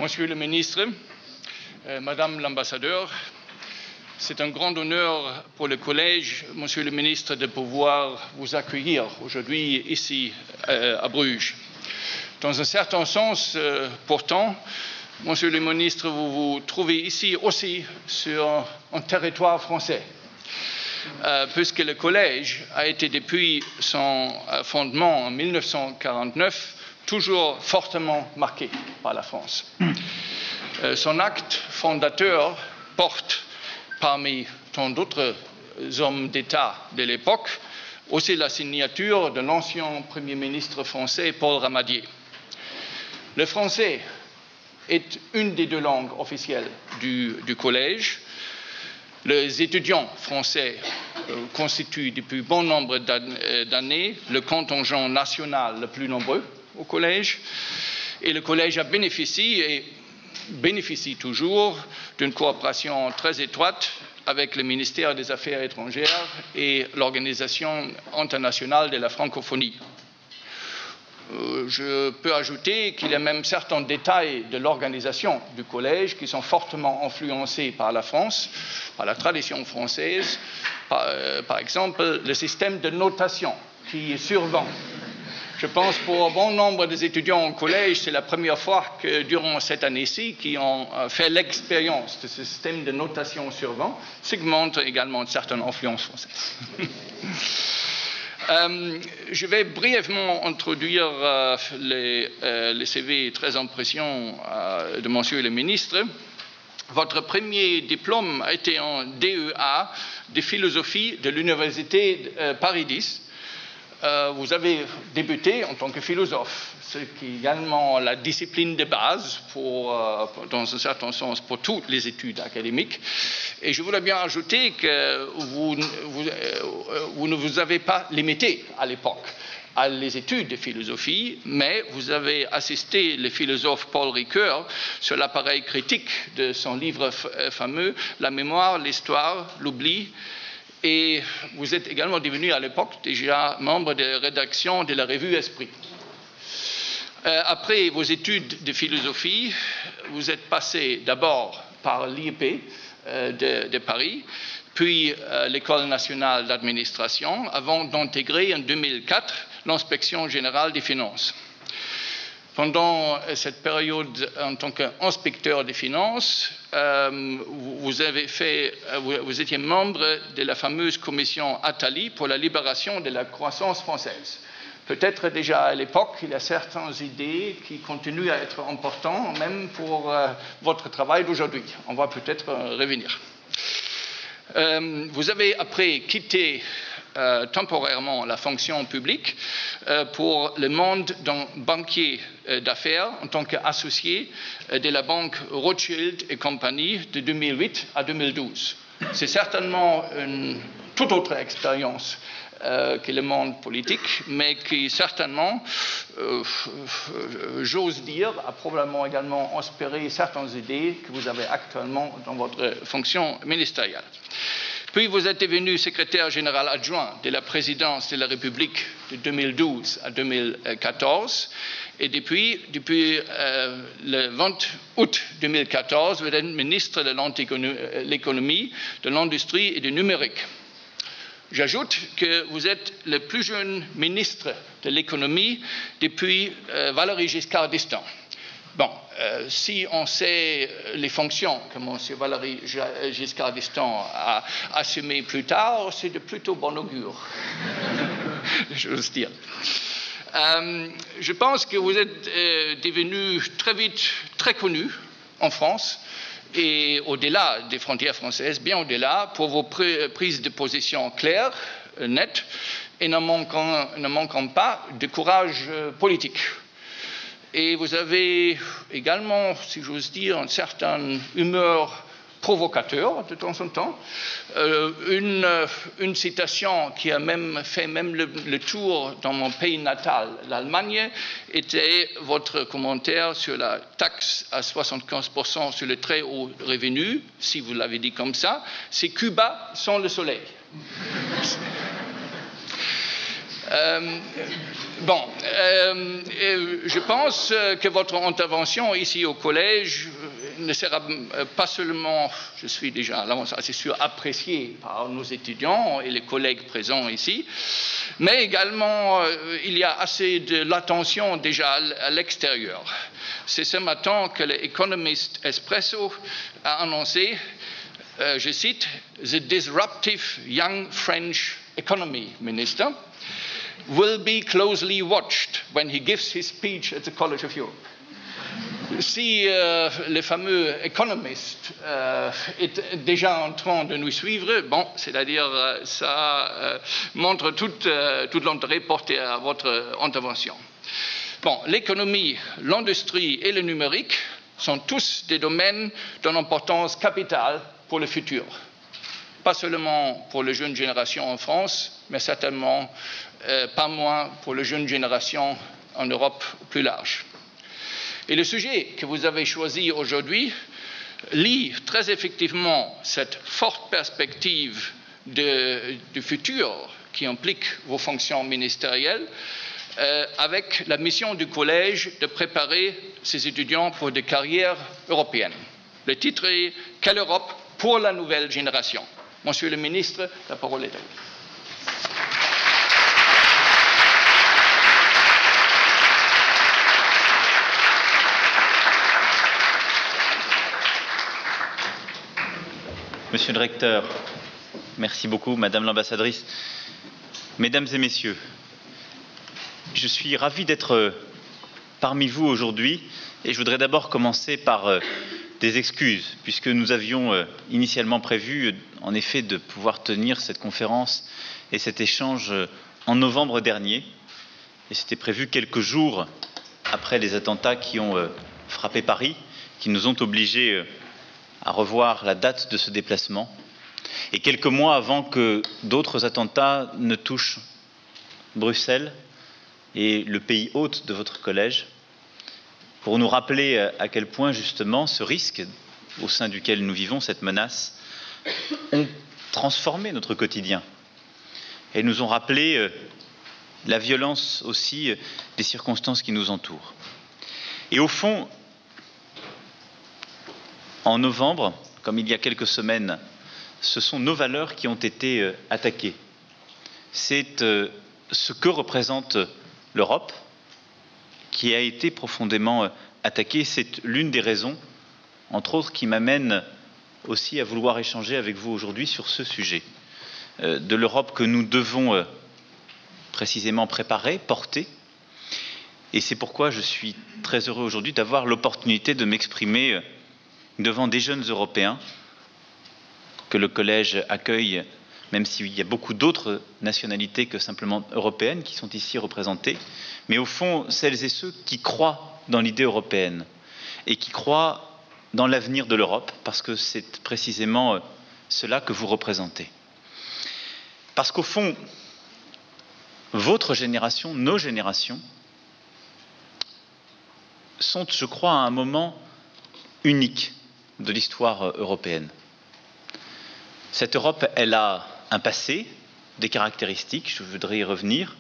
Monsieur le ministre, Madame l'ambassadeur, c'est un grand honneur pour le Collège, Monsieur le ministre, de pouvoir vous accueillir aujourd'hui ici à Bruges. Dans un certain sens, pourtant, Monsieur le ministre, vous vous trouvez ici aussi sur un territoire français, puisque le Collège a été depuis son fondement en 1949 toujours fortement marqué par la France. Son acte fondateur porte, parmi tant d'autres hommes d'État de l'époque, aussi la signature de l'ancien Premier ministre français Paul Ramadier. Le français est une des deux langues officielles du Collège. Les étudiants français constituent depuis bon nombre d'années le contingent national le plus nombreux au Collège. Et le Collège a bénéficié et bénéficie toujours d'une coopération très étroite avec le ministère des Affaires étrangères et l'Organisation internationale de la francophonie. Je peux ajouter qu'il y a même certains détails de l'organisation du Collège qui sont fortement influencés par la France, par la tradition française. Par exemple, le système de notation qui survient. Je pense pour bon nombre des étudiants au collège, c'est la première fois que durant cette année-ci qu'ils ont fait l'expérience de ce système de notation survient, ce qui montre également une certaine influence française. Je vais brièvement introduire les CV très impressionnants de Monsieur le ministre. Votre premier diplôme a été en DEA de philosophie de l'Université Paris X. Vous avez débuté en tant que philosophe, ce qui est également la discipline de base, dans un certain sens, pour toutes les études académiques. Et je voudrais bien ajouter que vous ne vous avez pas limité à l'époque à les études de philosophie, mais vous avez assisté le philosophe Paul Ricoeur sur l'appareil critique de son livre fameux « La mémoire, l'histoire, l'oubli ». Et vous êtes également devenu à l'époque déjà membre de la rédaction de la revue Esprit. Après vos études de philosophie, vous êtes passé d'abord par l'IEP de Paris, puis l'École nationale d'administration, avant d'intégrer en 2004 l'inspection générale des finances. Pendant cette période, en tant qu'inspecteur des finances, vous étiez membre de la fameuse commission Attali pour la libération de la croissance française. Peut-être déjà à l'époque, il y a certaines idées qui continuent à être importantes, même pour votre travail d'aujourd'hui. On va peut-être revenir. Vous avez après quitté temporairement la fonction publique pour le monde d'un banquier d'affaires en tant qu'associé de la banque Rothschild et compagnie de 2008 à 2012. C'est certainement une toute autre expérience que le monde politique, mais qui certainement, j'ose dire, a probablement également inspiré certaines idées que vous avez actuellement dans votre fonction ministérielle. Puis vous êtes devenu secrétaire général adjoint de la présidence de la République de 2012 à 2014. Et depuis le 20 août 2014, vous êtes ministre de l'économie, de l'industrie et du numérique. J'ajoute que vous êtes le plus jeune ministre de l'économie depuis Valéry Giscard d'Estaing. Bon, si on sait les fonctions que M. Valéry Giscard d'Estaing a assumées plus tard, c'est de plutôt bon augure, j'ose dire. Je pense que vous êtes devenu très vite très connu en France et au-delà des frontières françaises, bien au-delà, pour vos prises de position claires, nettes et ne manquant pas de courage politique. Et vous avez également, si j'ose dire, une certaine humeur provocateur de temps en temps. Une citation qui a même fait le tour dans mon pays natal, l'Allemagne, était votre commentaire sur la taxe à 75% sur le très haut revenu, si vous l'avez dit comme ça, c'est Cuba sans le soleil. Je pense que votre intervention ici au collège ne sera pas seulement, je suis déjà à l'avance assez sûr, appréciée par nos étudiants et les collègues présents ici, mais également il y a assez de l'attention déjà à l'extérieur. C'est ce matin que l'Economist Espresso a annoncé, je cite, « The disruptive young French economy minister will be closely watched when he gives his speech at the College of Europe ». Si le fameux Economist est déjà en train de nous suivre, bon, c'est-à-dire ça montre tout l'intérêt porté à votre intervention. Bon, l'économie, l'industrie et le numérique sont tous des domaines d'une importance capitale pour le futur. Pas seulement pour les jeunes générations en France, mais certainement pas moins pour les jeunes générations en Europe plus large. Et le sujet que vous avez choisi aujourd'hui lie très effectivement cette forte perspective du futur qui implique vos fonctions ministérielles avec la mission du collège de préparer ses étudiants pour des carrières européennes. Le titre est « Quelle Europe pour la nouvelle génération ?» Monsieur le ministre, la parole est à vous. Monsieur le recteur, merci beaucoup, Madame l'ambassadrice. Mesdames et messieurs, je suis ravi d'être parmi vous aujourd'hui et je voudrais d'abord commencer par des excuses, puisque nous avions initialement prévu, en effet, de pouvoir tenir cette conférence et cet échange en novembre dernier. Et c'était prévu quelques jours après les attentats qui ont frappé Paris, qui nous ont obligés à revoir la date de ce déplacement, et quelques mois avant que d'autres attentats ne touchent Bruxelles et le pays hôte de votre collège, pour nous rappeler à quel point justement ce risque au sein duquel nous vivons, cette menace, ont transformé notre quotidien et nous ont rappelé la violence aussi des circonstances qui nous entourent. Et au fond, en novembre, comme il y a quelques semaines, ce sont nos valeurs qui ont été attaquées. C'est ce que représente l'Europe qui a été profondément attaquée. C'est l'une des raisons, entre autres, qui m'amène aussi à vouloir échanger avec vous aujourd'hui sur ce sujet de l'Europe que nous devons précisément préparer, porter. Et c'est pourquoi je suis très heureux aujourd'hui d'avoir l'opportunité de m'exprimer devant des jeunes Européens que le collège accueille, même s'il y a beaucoup d'autres nationalités que simplement européennes qui sont ici représentées, mais au fond, celles et ceux qui croient dans l'idée européenne et qui croient dans l'avenir de l'Europe, parce que c'est précisément cela que vous représentez. Parce qu'au fond, votre génération, nos générations, sont, je crois, à un moment unique de l'histoire européenne. Cette Europe, elle a un passé, des caractéristiques, je voudrais y revenir.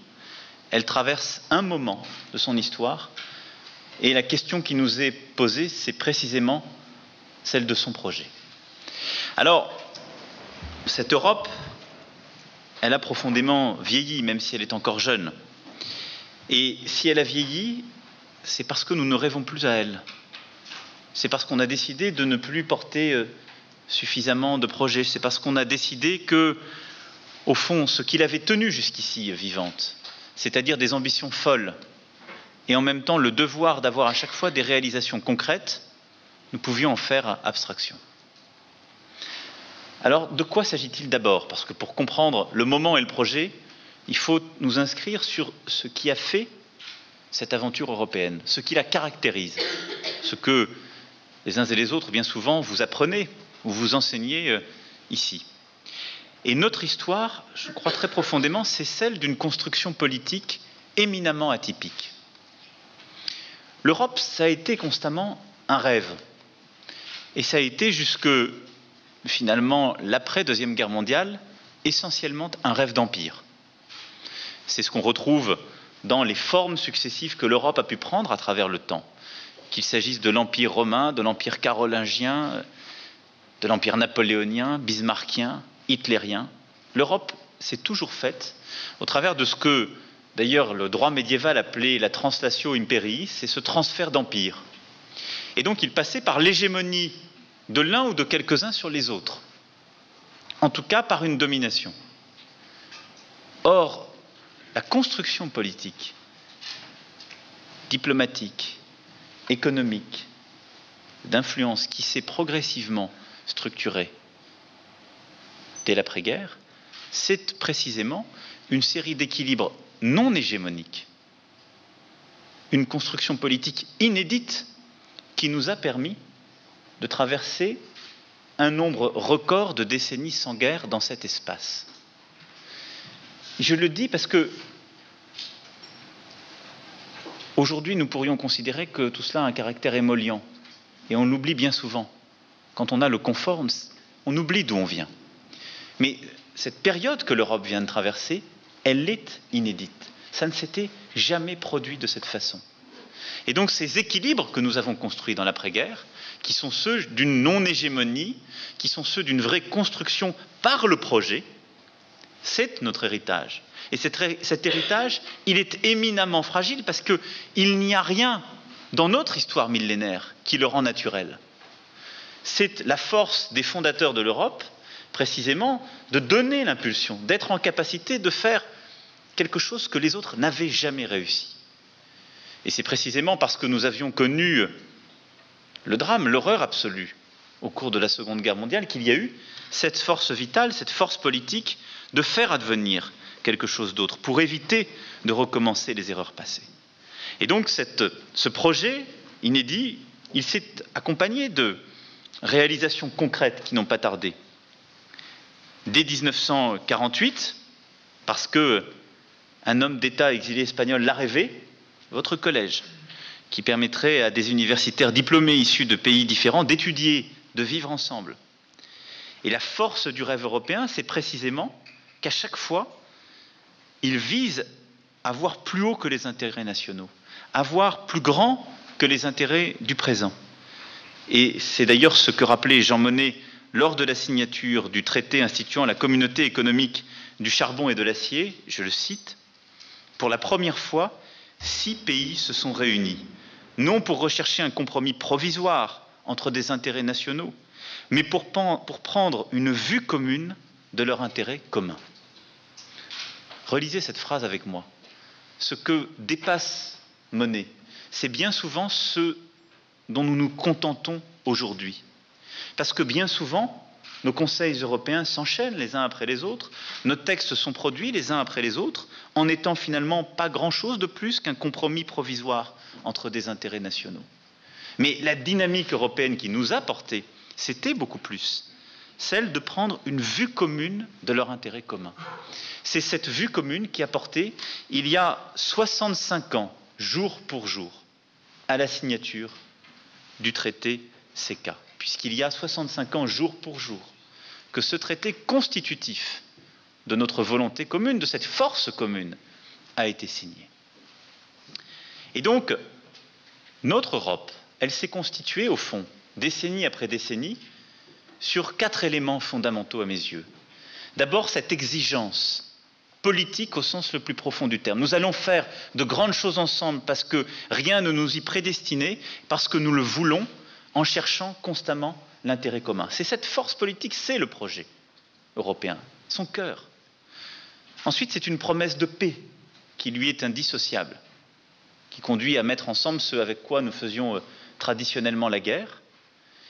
Elle traverse un moment de son histoire et la question qui nous est posée, c'est précisément celle de son projet. Alors, cette Europe, elle a profondément vieilli, même si elle est encore jeune. Et si elle a vieilli, c'est parce que nous ne rêvons plus à elle. C'est parce qu'on a décidé de ne plus porter suffisamment de projets. C'est parce qu'on a décidé que, au fond, ce qui l'avait tenue jusqu'ici vivante, c'est-à-dire des ambitions folles, et en même temps le devoir d'avoir à chaque fois des réalisations concrètes, nous pouvions en faire abstraction. Alors, de quoi s'agit-il d'abord? Parce que pour comprendre le moment et le projet, il faut nous inscrire sur ce qui a fait cette aventure européenne, ce qui la caractérise, ce que les uns et les autres, bien souvent, vous apprenez ou vous enseignez ici. Et notre histoire, je crois très profondément, c'est celle d'une construction politique éminemment atypique. L'Europe, ça a été constamment un rêve. Et ça a été jusque, finalement, l'après-Deuxième Guerre mondiale, essentiellement un rêve d'empire. C'est ce qu'on retrouve dans les formes successives que l'Europe a pu prendre à travers le temps, qu'il s'agisse de l'Empire romain, de l'Empire carolingien, de l'Empire napoléonien, bismarckien, hitlérien. L'Europe s'est toujours faite au travers de ce que, d'ailleurs, le droit médiéval appelait la translatio imperii, c'est ce transfert d'empire. Et donc il passait par l'hégémonie de l'un ou de quelques-uns sur les autres, en tout cas par une domination. Or, la construction politique, diplomatique, économique, d'influence qui s'est progressivement structurée dès l'après-guerre, c'est précisément une série d'équilibres non hégémoniques, une construction politique inédite qui nous a permis de traverser un nombre record de décennies sans guerre dans cet espace. Je le dis parce que aujourd'hui nous pourrions considérer que tout cela a un caractère émollient, et on l'oublie bien souvent. Quand on a le confort, on oublie d'où on vient. Mais cette période que l'Europe vient de traverser, elle est inédite. Ça ne s'était jamais produit de cette façon. Et donc ces équilibres que nous avons construits dans l'après-guerre, qui sont ceux d'une non-hégémonie, qui sont ceux d'une vraie construction par le projet, c'est notre héritage. Et cet héritage, il est éminemment fragile parce qu'il n'y a rien dans notre histoire millénaire qui le rend naturel. C'est la force des fondateurs de l'Europe, précisément, de donner l'impulsion, d'être en capacité de faire quelque chose que les autres n'avaient jamais réussi. Et c'est précisément parce que nous avions connu le drame, l'horreur absolue au cours de la Seconde Guerre mondiale qu'il y a eu cette force vitale, cette force politique de faire advenir quelque chose d'autre pour éviter de recommencer les erreurs passées. Et donc ce projet inédit, il s'est accompagné de réalisations concrètes qui n'ont pas tardé. Dès 1948, parce qu'un homme d'État exilé espagnol l'a rêvé, votre collège, qui permettrait à des universitaires diplômés issus de pays différents d'étudier, de vivre ensemble. Et la force du rêve européen, c'est précisément qu'à chaque fois, il vise à voir plus haut que les intérêts nationaux, à voir plus grand que les intérêts du présent. Et c'est d'ailleurs ce que rappelait Jean Monnet lors de la signature du traité instituant la communauté économique du charbon et de l'acier, je le cite, « Pour la première fois, 6 pays se sont réunis, non pour rechercher un compromis provisoire entre des intérêts nationaux, mais pour prendre une vue commune de leur intérêt commun. » Relisez cette phrase avec moi. Ce que dépasse Monnet, c'est bien souvent ce dont nous nous contentons aujourd'hui. Parce que bien souvent, nos conseils européens s'enchaînent les uns après les autres, nos textes sont produits les uns après les autres, en n'étant finalement pas grand-chose de plus qu'un compromis provisoire entre des intérêts nationaux. Mais la dynamique européenne qui nous a portés, c'était beaucoup plus celle de prendre une vue commune de leur intérêt commun. C'est cette vue commune qui a porté, il y a 65 ans, jour pour jour, à la signature du traité CECA, puisqu'il y a 65 ans, jour pour jour, que ce traité constitutif de notre volonté commune, de cette force commune, a été signé. Et donc, notre Europe, elle s'est constituée, au fond, décennie après décennie, sur 4 éléments fondamentaux à mes yeux. D'abord, cette exigence politique au sens le plus profond du terme. Nous allons faire de grandes choses ensemble parce que rien ne nous y prédestinait, parce que nous le voulons, en cherchant constamment l'intérêt commun. C'est cette force politique, c'est le projet européen, son cœur. Ensuite, c'est une promesse de paix qui lui est indissociable, qui conduit à mettre ensemble ce avec quoi nous faisions traditionnellement la guerre,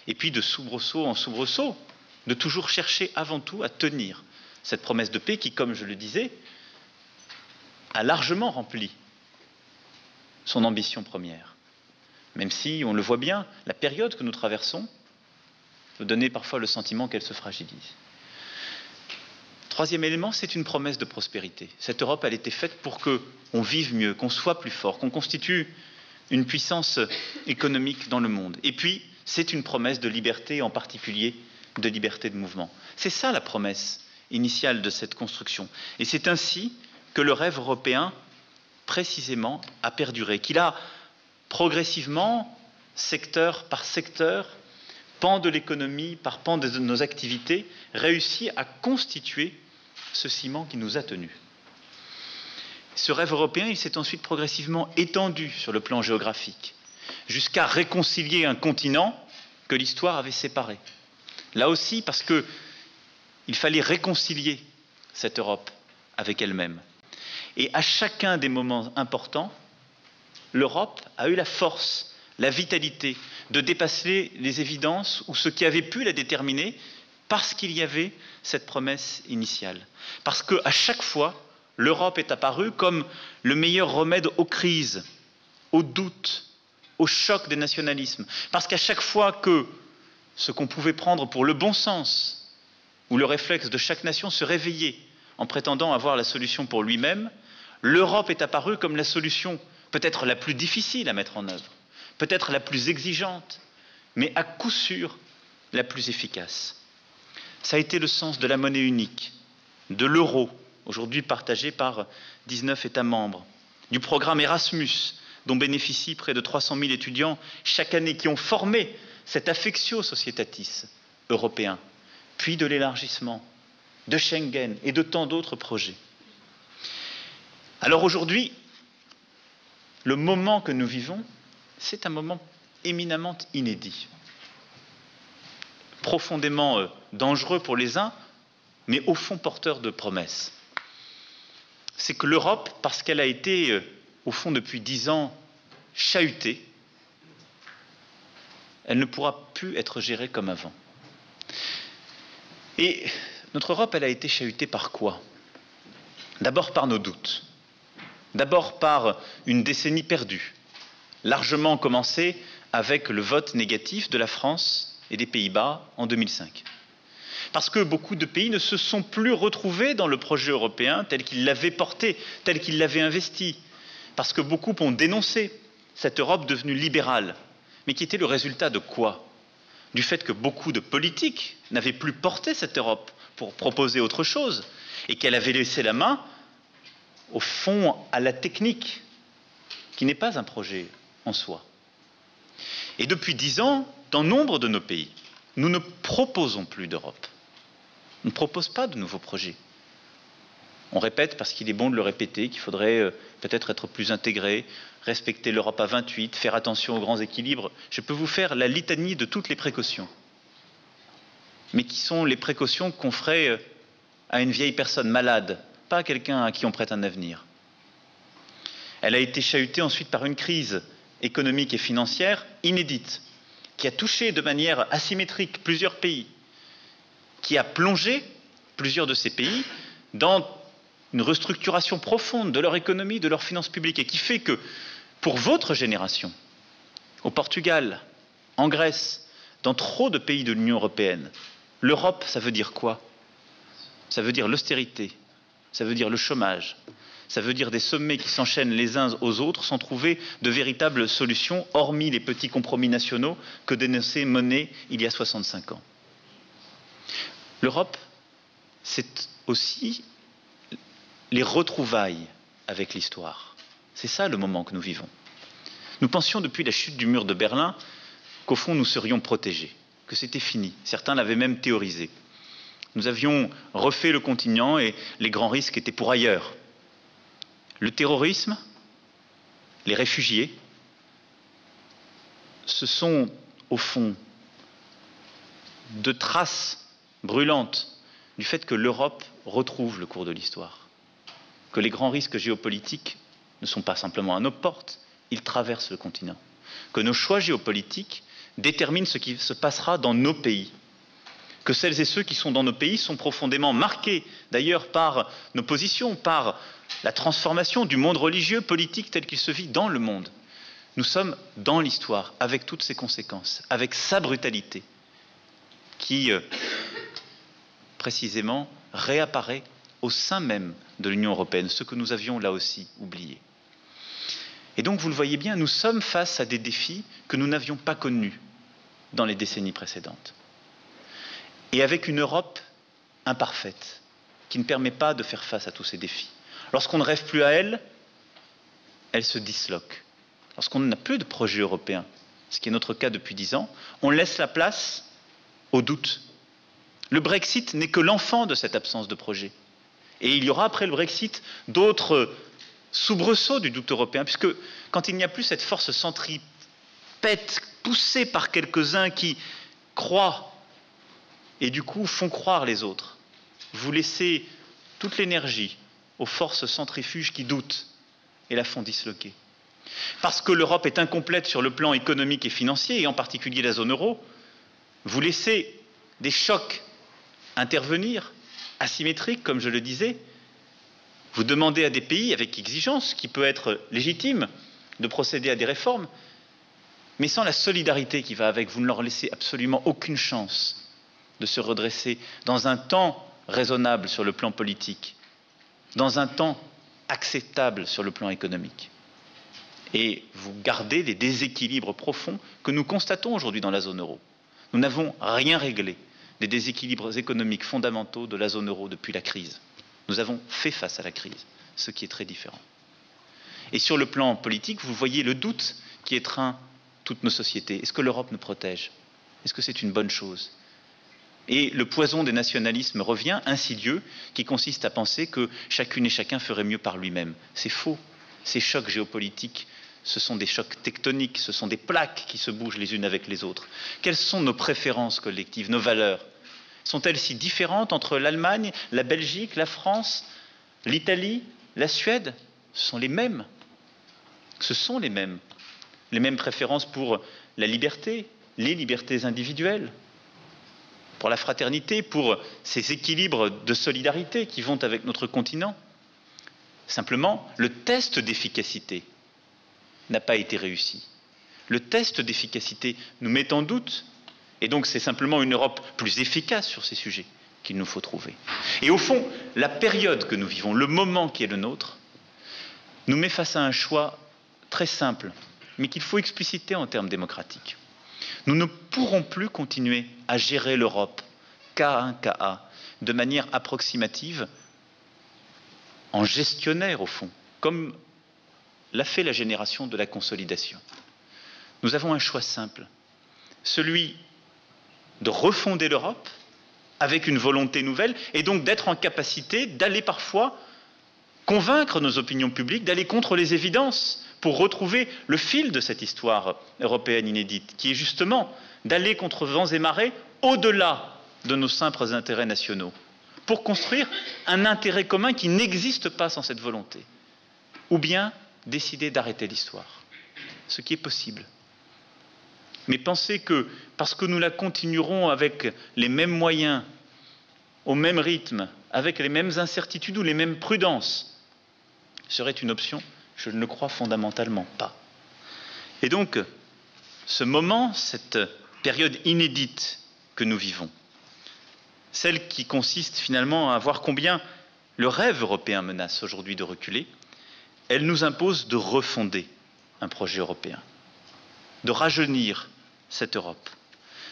et puis de soubresaut en soubresaut, de toujours chercher avant tout à tenir cette promesse de paix qui, comme je le disais, a largement rempli son ambition première. Même si, on le voit bien, la période que nous traversons peut donner parfois le sentiment qu'elle se fragilise. Troisième élément, c'est une promesse de prospérité. Cette Europe, elle était faite pour qu'on vive mieux, qu'on soit plus fort, qu'on constitue une puissance économique dans le monde. Et puis, c'est une promesse de liberté, en particulier de liberté de mouvement. C'est ça la promesse initiale de cette construction. Et c'est ainsi que le rêve européen, précisément, a perduré, qu'il a progressivement, secteur par secteur, pan de l'économie par pan de nos activités, réussi à constituer ce ciment qui nous a tenus. Ce rêve européen, il s'est ensuite progressivement étendu sur le plan géographique, jusqu'à réconcilier un continent que l'histoire avait séparé. Là aussi, parce qu'il fallait réconcilier cette Europe avec elle-même. Et à chacun des moments importants, l'Europe a eu la force, la vitalité de dépasser les évidences ou ce qui avait pu la déterminer, parce qu'il y avait cette promesse initiale. Parce qu'à chaque fois, l'Europe est apparue comme le meilleur remède aux crises, aux doutes, au choc des nationalismes. Parce qu'à chaque fois que ce qu'on pouvait prendre pour le bon sens, ou le réflexe de chaque nation se réveillait en prétendant avoir la solution pour lui-même, l'Europe est apparue comme la solution peut-être la plus difficile à mettre en œuvre, peut-être la plus exigeante, mais à coup sûr la plus efficace. Ça a été le sens de la monnaie unique, de l'euro, aujourd'hui partagé par 19 États membres, du programme Erasmus, dont bénéficient près de 300 000 étudiants chaque année, qui ont formé cet affectio societatis européen, puis de l'élargissement, de Schengen et de tant d'autres projets. Alors aujourd'hui, le moment que nous vivons, c'est un moment éminemment inédit, profondément dangereux pour les uns, mais au fond porteur de promesses. C'est que l'Europe, parce qu'elle a été, au fond depuis 10 ans, chahutée, elle ne pourra plus être gérée comme avant. Et notre Europe, elle a été chahutée par quoi? D'abord par nos doutes, d'abord par une décennie perdue, largement commencée avec le vote négatif de la France et des Pays-Bas en 2005. Parce que beaucoup de pays ne se sont plus retrouvés dans le projet européen tel qu'ils l'avaient porté, tel qu'ils l'avaient investi. Parce que beaucoup ont dénoncé cette Europe devenue libérale. Mais qui était le résultat de quoi? Du fait que beaucoup de politiques n'avaient plus porté cette Europe pour proposer autre chose, et qu'elle avait laissé la main, au fond, à la technique, qui n'est pas un projet en soi. Et depuis 10 ans, dans nombre de nos pays, nous ne proposons plus d'Europe. On ne propose pas de nouveaux projets. On répète, parce qu'il est bon de le répéter, qu'il faudrait peut-être être plus intégré, respecter l'Europe à 28, faire attention aux grands équilibres. Je peux vous faire la litanie de toutes les précautions. Mais qui sont les précautions qu'on ferait à une vieille personne malade, pas à quelqu'un à qui on prête un avenir. Elle a été chahutée ensuite par une crise économique et financière inédite, qui a touché de manière asymétrique plusieurs pays, qui a plongé plusieurs de ces pays dans une restructuration profonde de leur économie, de leurs finances publiques, et qui fait que, pour votre génération, au Portugal, en Grèce, dans trop de pays de l'Union européenne, l'Europe, ça veut dire quoi? Ça veut dire l'austérité, ça veut dire le chômage, ça veut dire des sommets qui s'enchaînent les uns aux autres sans trouver de véritables solutions, hormis les petits compromis nationaux que dénonçait Monnet il y a 65 ans. L'Europe, c'est aussi les retrouvailles avec l'histoire. C'est ça le moment que nous vivons. Nous pensions depuis la chute du mur de Berlin qu'au fond nous serions protégés, que c'était fini. Certains l'avaient même théorisé. Nous avions refait le continent et les grands risques étaient pour ailleurs. Le terrorisme, les réfugiés, ce sont au fond de traces brûlantes du fait que l'Europe retrouve le cours de l'histoire, que les grands risques géopolitiques ne sont pas simplement à nos portes, ils traversent le continent, que nos choix géopolitiques déterminent ce qui se passera dans nos pays, que celles et ceux qui sont dans nos pays sont profondément marqués d'ailleurs par nos positions, par la transformation du monde religieux, politique tel qu'il se vit dans le monde. Nous sommes dans l'histoire, avec toutes ses conséquences, avec sa brutalité, qui précisément réapparaît au sein même de l'Union européenne, ce que nous avions là aussi oublié. Et donc, vous le voyez bien, nous sommes face à des défis que nous n'avions pas connus dans les décennies précédentes. Et avec une Europe imparfaite, qui ne permet pas de faire face à tous ces défis. Lorsqu'on ne rêve plus à elle, elle se disloque. Lorsqu'on n'a plus de projet européen, ce qui est notre cas depuis 10 ans, on laisse la place au doute. Le Brexit n'est que l'enfant de cette absence de projet. Et il y aura après le Brexit d'autres soubresauts du doute européen, puisque quand il n'y a plus cette force centripète poussée par quelques-uns qui croient et du coup font croire les autres, vous laissez toute l'énergie aux forces centrifuges qui doutent et la font disloquer. Parce que l'Europe est incomplète sur le plan économique et financier, et en particulier la zone euro, vous laissez des chocs intervenir, asymétriques, comme je le disais. Vous demandez à des pays, avec exigence, qui peut être légitime, de procéder à des réformes, mais sans la solidarité qui va avec, vous ne leur laissez absolument aucune chance de se redresser dans un temps raisonnable sur le plan politique, dans un temps acceptable sur le plan économique. Et vous gardez des déséquilibres profonds que nous constatons aujourd'hui dans la zone euro. Nous n'avons rien réglé des déséquilibres économiques fondamentaux de la zone euro depuis la crise. Nous avons fait face à la crise, ce qui est très différent. Et sur le plan politique, vous voyez le doute qui étreint toutes nos sociétés. Est-ce que l'Europe nous protège? Est-ce que c'est une bonne chose? Et le poison des nationalismes revient, insidieux, qui consiste à penser que chacune et chacun ferait mieux par lui-même. C'est faux. Ces chocs géopolitiques, ce sont des chocs tectoniques, ce sont des plaques qui se bougent les unes avec les autres. Quelles sont nos préférences collectives, nos valeurs? Sont-elles si différentes entre l'Allemagne, la Belgique, la France, l'Italie, la Suède? Ce sont les mêmes. Ce sont les mêmes. Les mêmes préférences pour la liberté, les libertés individuelles, pour la fraternité, pour ces équilibres de solidarité qui vont avec notre continent. Simplement, le test d'efficacité n'a pas été réussi. Le test d'efficacité nous met en doute, et donc c'est simplement une Europe plus efficace sur ces sujets qu'il nous faut trouver. Et au fond, la période que nous vivons, le moment qui est le nôtre, nous met face à un choix très simple, mais qu'il faut expliciter en termes démocratiques. Nous ne pourrons plus continuer à gérer l'Europe cas 1, cas A, de manière approximative, en gestionnaire au fond, comme l'a fait la génération de la consolidation. Nous avons un choix simple, celui de refonder l'Europe avec une volonté nouvelle et donc d'être en capacité d'aller parfois convaincre nos opinions publiques, d'aller contre les évidences pour retrouver le fil de cette histoire européenne inédite, qui est justement d'aller contre vents et marées au-delà de nos simples intérêts nationaux, pour construire un intérêt commun qui n'existe pas sans cette volonté, ou bien décider d'arrêter l'histoire, ce qui est possible. Mais penser que, parce que nous la continuerons avec les mêmes moyens, au même rythme, avec les mêmes incertitudes ou les mêmes prudences, serait une option, je ne le crois fondamentalement pas. Et donc, ce moment, cette période inédite que nous vivons, celle qui consiste finalement à voir combien le rêve européen menace aujourd'hui de reculer, elle nous impose de refonder un projet européen, de rajeunir cette Europe,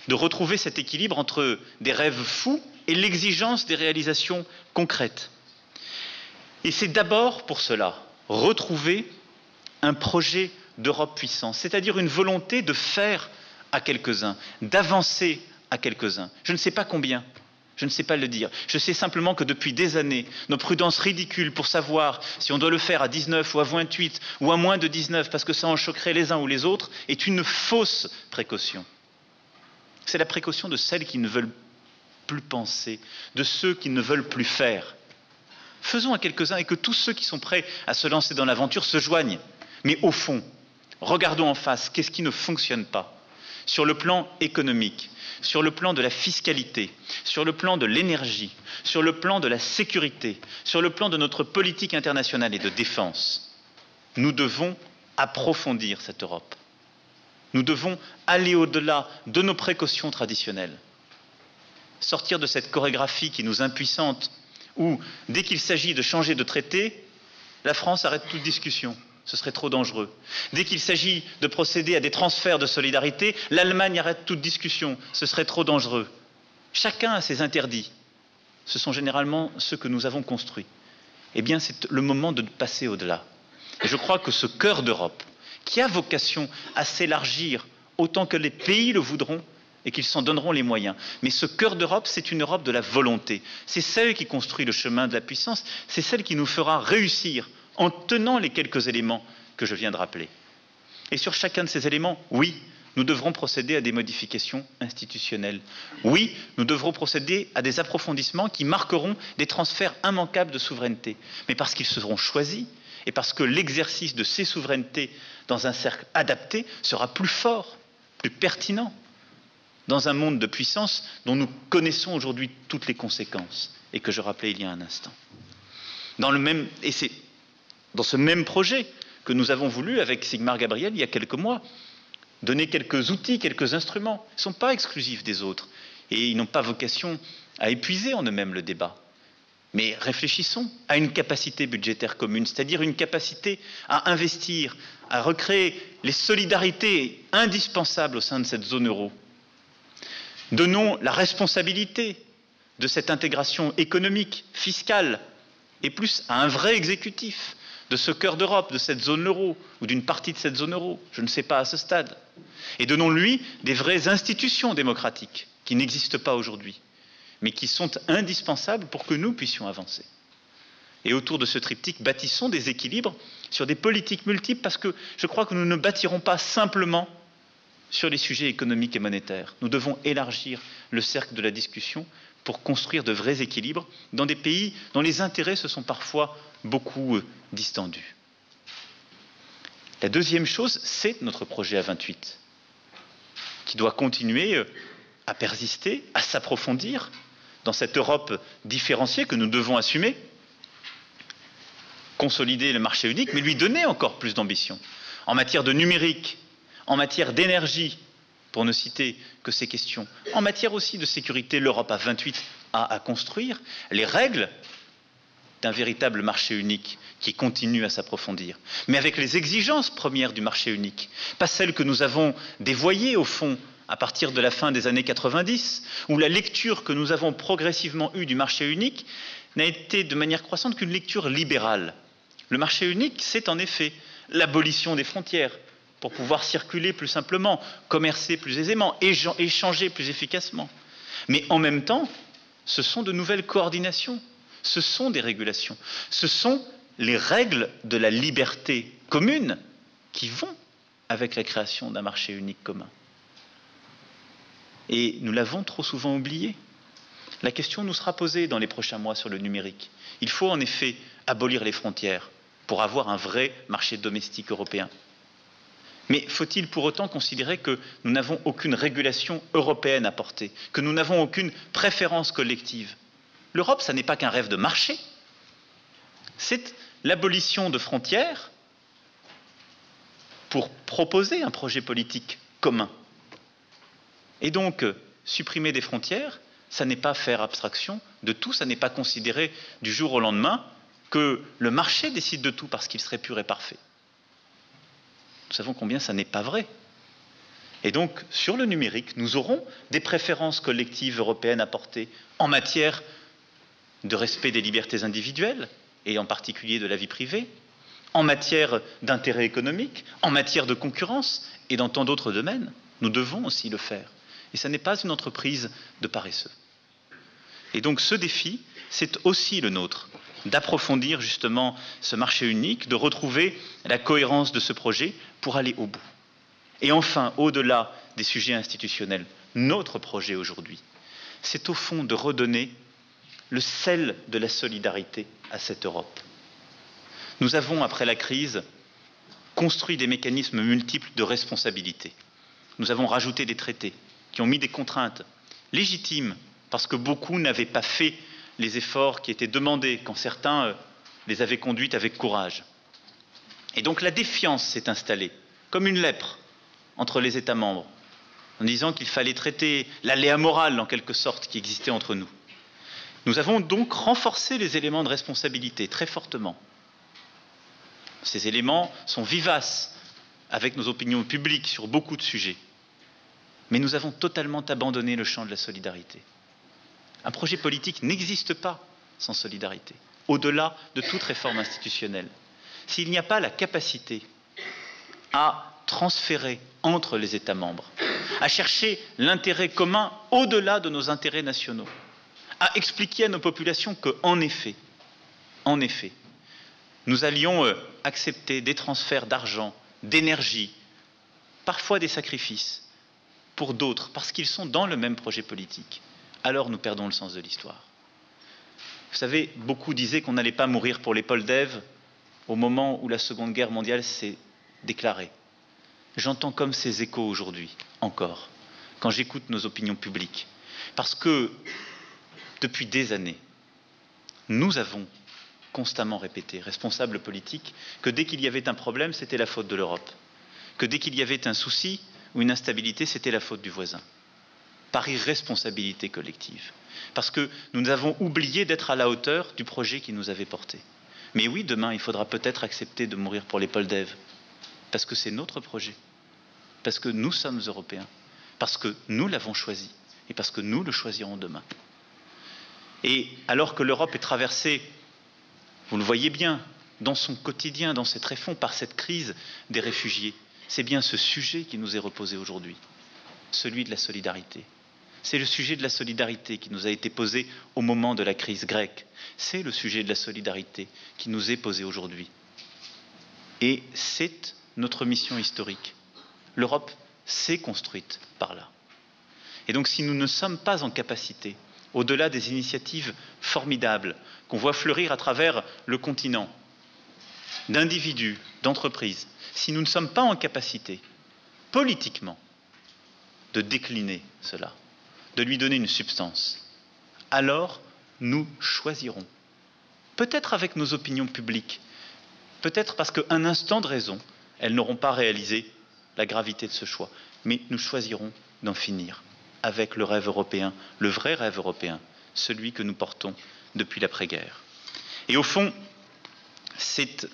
de retrouver cet équilibre entre des rêves fous et l'exigence des réalisations concrètes. Et c'est d'abord pour cela retrouver un projet d'Europe puissant, c'est-à-dire une volonté de faire à quelques-uns, d'avancer à quelques-uns. Je ne sais pas combien, je ne sais pas le dire. Je sais simplement que depuis des années, nos prudences ridicules pour savoir si on doit le faire à 19 ou à 28 ou à moins de 19 parce que ça en choquerait les uns ou les autres est une fausse précaution. C'est la précaution de celles qui ne veulent plus penser, de ceux qui ne veulent plus faire. Faisons à quelques-uns et que tous ceux qui sont prêts à se lancer dans l'aventure se joignent. Mais au fond, regardons en face, qu'est-ce qui ne fonctionne pas sur le plan économique, sur le plan de la fiscalité, sur le plan de l'énergie, sur le plan de la sécurité, sur le plan de notre politique internationale et de défense. Nous devons approfondir cette Europe. Nous devons aller au-delà de nos précautions traditionnelles. Sortir de cette chorégraphie qui nous impuissante, où, dès qu'il s'agit de changer de traité, la France arrête toute discussion. Ce serait trop dangereux. Dès qu'il s'agit de procéder à des transferts de solidarité, l'Allemagne arrête toute discussion. Ce serait trop dangereux. Chacun a ses interdits. Ce sont généralement ceux que nous avons construits. eh bien c'est le moment de passer au-delà. Et je crois que ce cœur d'Europe, qui a vocation à s'élargir autant que les pays le voudront et qu'ils s'en donneront les moyens, mais ce cœur d'Europe, c'est une Europe de la volonté. C'est celle qui construit le chemin de la puissance, c'est celle qui nous fera réussir en tenant les quelques éléments que je viens de rappeler. Et sur chacun de ces éléments, oui, nous devrons procéder à des modifications institutionnelles. Oui, nous devrons procéder à des approfondissements qui marqueront des transferts immanquables de souveraineté, mais parce qu'ils seront choisis et parce que l'exercice de ces souverainetés dans un cercle adapté sera plus fort, plus pertinent, dans un monde de puissance dont nous connaissons aujourd'hui toutes les conséquences et que je rappelais il y a un instant. Et c'est dans ce même projet que nous avons voulu, avec Sigmar Gabriel, il y a quelques mois, donner quelques outils, quelques instruments. Ils ne sont pas exclusifs des autres et ils n'ont pas vocation à épuiser en eux-mêmes le débat. Mais réfléchissons à une capacité budgétaire commune, c'est-à-dire une capacité à investir, à recréer les solidarités indispensables au sein de cette zone euro. Donnons la responsabilité de cette intégration économique, fiscale, et plus à un vrai exécutif de ce cœur d'Europe, de cette zone euro, ou d'une partie de cette zone euro, je ne sais pas à ce stade. Et donnons-lui des vraies institutions démocratiques qui n'existent pas aujourd'hui, mais qui sont indispensables pour que nous puissions avancer. Et autour de ce triptyque, bâtissons des équilibres sur des politiques multiples, parce que je crois que nous ne bâtirons pas simplement sur les sujets économiques et monétaires. Nous devons élargir le cercle de la discussion pour construire de vrais équilibres dans des pays dont les intérêts se sont parfois beaucoup distendus. La deuxième chose, c'est notre projet à 28, qui doit continuer à persister, à s'approfondir dans cette Europe différenciée que nous devons assumer, consolider le marché unique, mais lui donner encore plus d'ambition en matière de numérique, en matière d'énergie, pour ne citer que ces questions, en matière aussi de sécurité. L'Europe à 28 a à construire les règles d'un véritable marché unique qui continue à s'approfondir, mais avec les exigences premières du marché unique, pas celles que nous avons dévoyées au fond à partir de la fin des années 90, où la lecture que nous avons progressivement eue du marché unique n'a été de manière croissante qu'une lecture libérale. Le marché unique, c'est en effet l'abolition des frontières pour pouvoir circuler plus simplement, commercer plus aisément, échanger plus efficacement. Mais en même temps, ce sont de nouvelles coordinations, ce sont des régulations, ce sont les règles de la liberté commune qui vont avec la création d'un marché unique commun. Et nous l'avons trop souvent oublié. La question nous sera posée dans les prochains mois sur le numérique. Il faut en effet abolir les frontières pour avoir un vrai marché domestique européen. Mais faut-il pour autant considérer que nous n'avons aucune régulation européenne à porter, que nous n'avons aucune préférence collective? L'Europe, ça n'est pas qu'un rêve de marché, c'est l'abolition de frontières pour proposer un projet politique commun. Et donc, supprimer des frontières, ça n'est pas faire abstraction de tout, ça n'est pas considérer du jour au lendemain que le marché décide de tout parce qu'il serait pur et parfait. Nous savons combien ça n'est pas vrai. Et donc, sur le numérique, nous aurons des préférences collectives européennes à porter en matière de respect des libertés individuelles, et en particulier de la vie privée, en matière d'intérêt économique, en matière de concurrence, et dans tant d'autres domaines. Nous devons aussi le faire. Et ça n'est pas une entreprise de paresseux. Et donc ce défi, c'est aussi le nôtre, d'approfondir justement ce marché unique, de retrouver la cohérence de ce projet pour aller au bout. Et enfin, au-delà des sujets institutionnels, notre projet aujourd'hui, c'est au fond de redonner le sel de la solidarité à cette Europe. Nous avons, après la crise, construit des mécanismes multiples de responsabilité. Nous avons rajouté des traités qui ont mis des contraintes légitimes parce que beaucoup n'avaient pas fait les efforts qui étaient demandés quand certains les avaient conduites avec courage. Et donc la défiance s'est installée comme une lèpre entre les États membres en disant qu'il fallait traiter l'aléa moral en quelque sorte qui existait entre nous. Nous avons donc renforcé les éléments de responsabilité très fortement. Ces éléments sont vivaces avec nos opinions publiques sur beaucoup de sujets. Mais nous avons totalement abandonné le champ de la solidarité. Un projet politique n'existe pas sans solidarité. au-delà de toute réforme institutionnelle. S'il n'y a pas la capacité à transférer entre les États membres, à chercher l'intérêt commun au-delà de nos intérêts nationaux, à expliquer à nos populations qu'en effet, nous allions accepter des transferts d'argent, d'énergie, parfois des sacrifices pour d'autres, parce qu'ils sont dans le même projet politique, alors nous perdons le sens de l'histoire. Vous savez, beaucoup disaient qu'on n'allait pas mourir pour les Poldev au moment où la Seconde Guerre mondiale s'est déclarée. J'entends comme ces échos aujourd'hui, encore, quand j'écoute nos opinions publiques. Parce que, depuis des années, nous avons constamment répété, responsables politiques, que dès qu'il y avait un problème, c'était la faute de l'Europe. Que dès qu'il y avait un souci ou une instabilité, c'était la faute du voisin. Par irresponsabilité collective. Parce que nous avons oublié d'être à la hauteur du projet qui nous avait porté. Mais oui, demain, il faudra peut-être accepter de mourir pour les Poldev. Parce que c'est notre projet. Parce que nous sommes européens. Parce que nous l'avons choisi. Et parce que nous le choisirons demain. Et alors que l'Europe est traversée, vous le voyez bien, dans son quotidien, dans ses tréfonds, par cette crise des réfugiés, c'est bien ce sujet qui nous est reposé aujourd'hui. Celui de la solidarité. C'est le sujet de la solidarité qui nous a été posé au moment de la crise grecque. C'est le sujet de la solidarité qui nous est posé aujourd'hui. Et c'est notre mission historique. L'Europe s'est construite par là. Et donc si nous ne sommes pas en capacité, au-delà des initiatives formidables qu'on voit fleurir à travers le continent, d'individus, d'entreprises, si nous ne sommes pas en capacité, politiquement, de décliner cela, de lui donner une substance, alors nous choisirons. Peut-être avec nos opinions publiques, peut-être parce qu'un instant de raison, elles n'auront pas réalisé la gravité de ce choix, mais nous choisirons d'en finir avec le rêve européen, le vrai rêve européen, celui que nous portons depuis l'après-guerre. Et au fond, c'est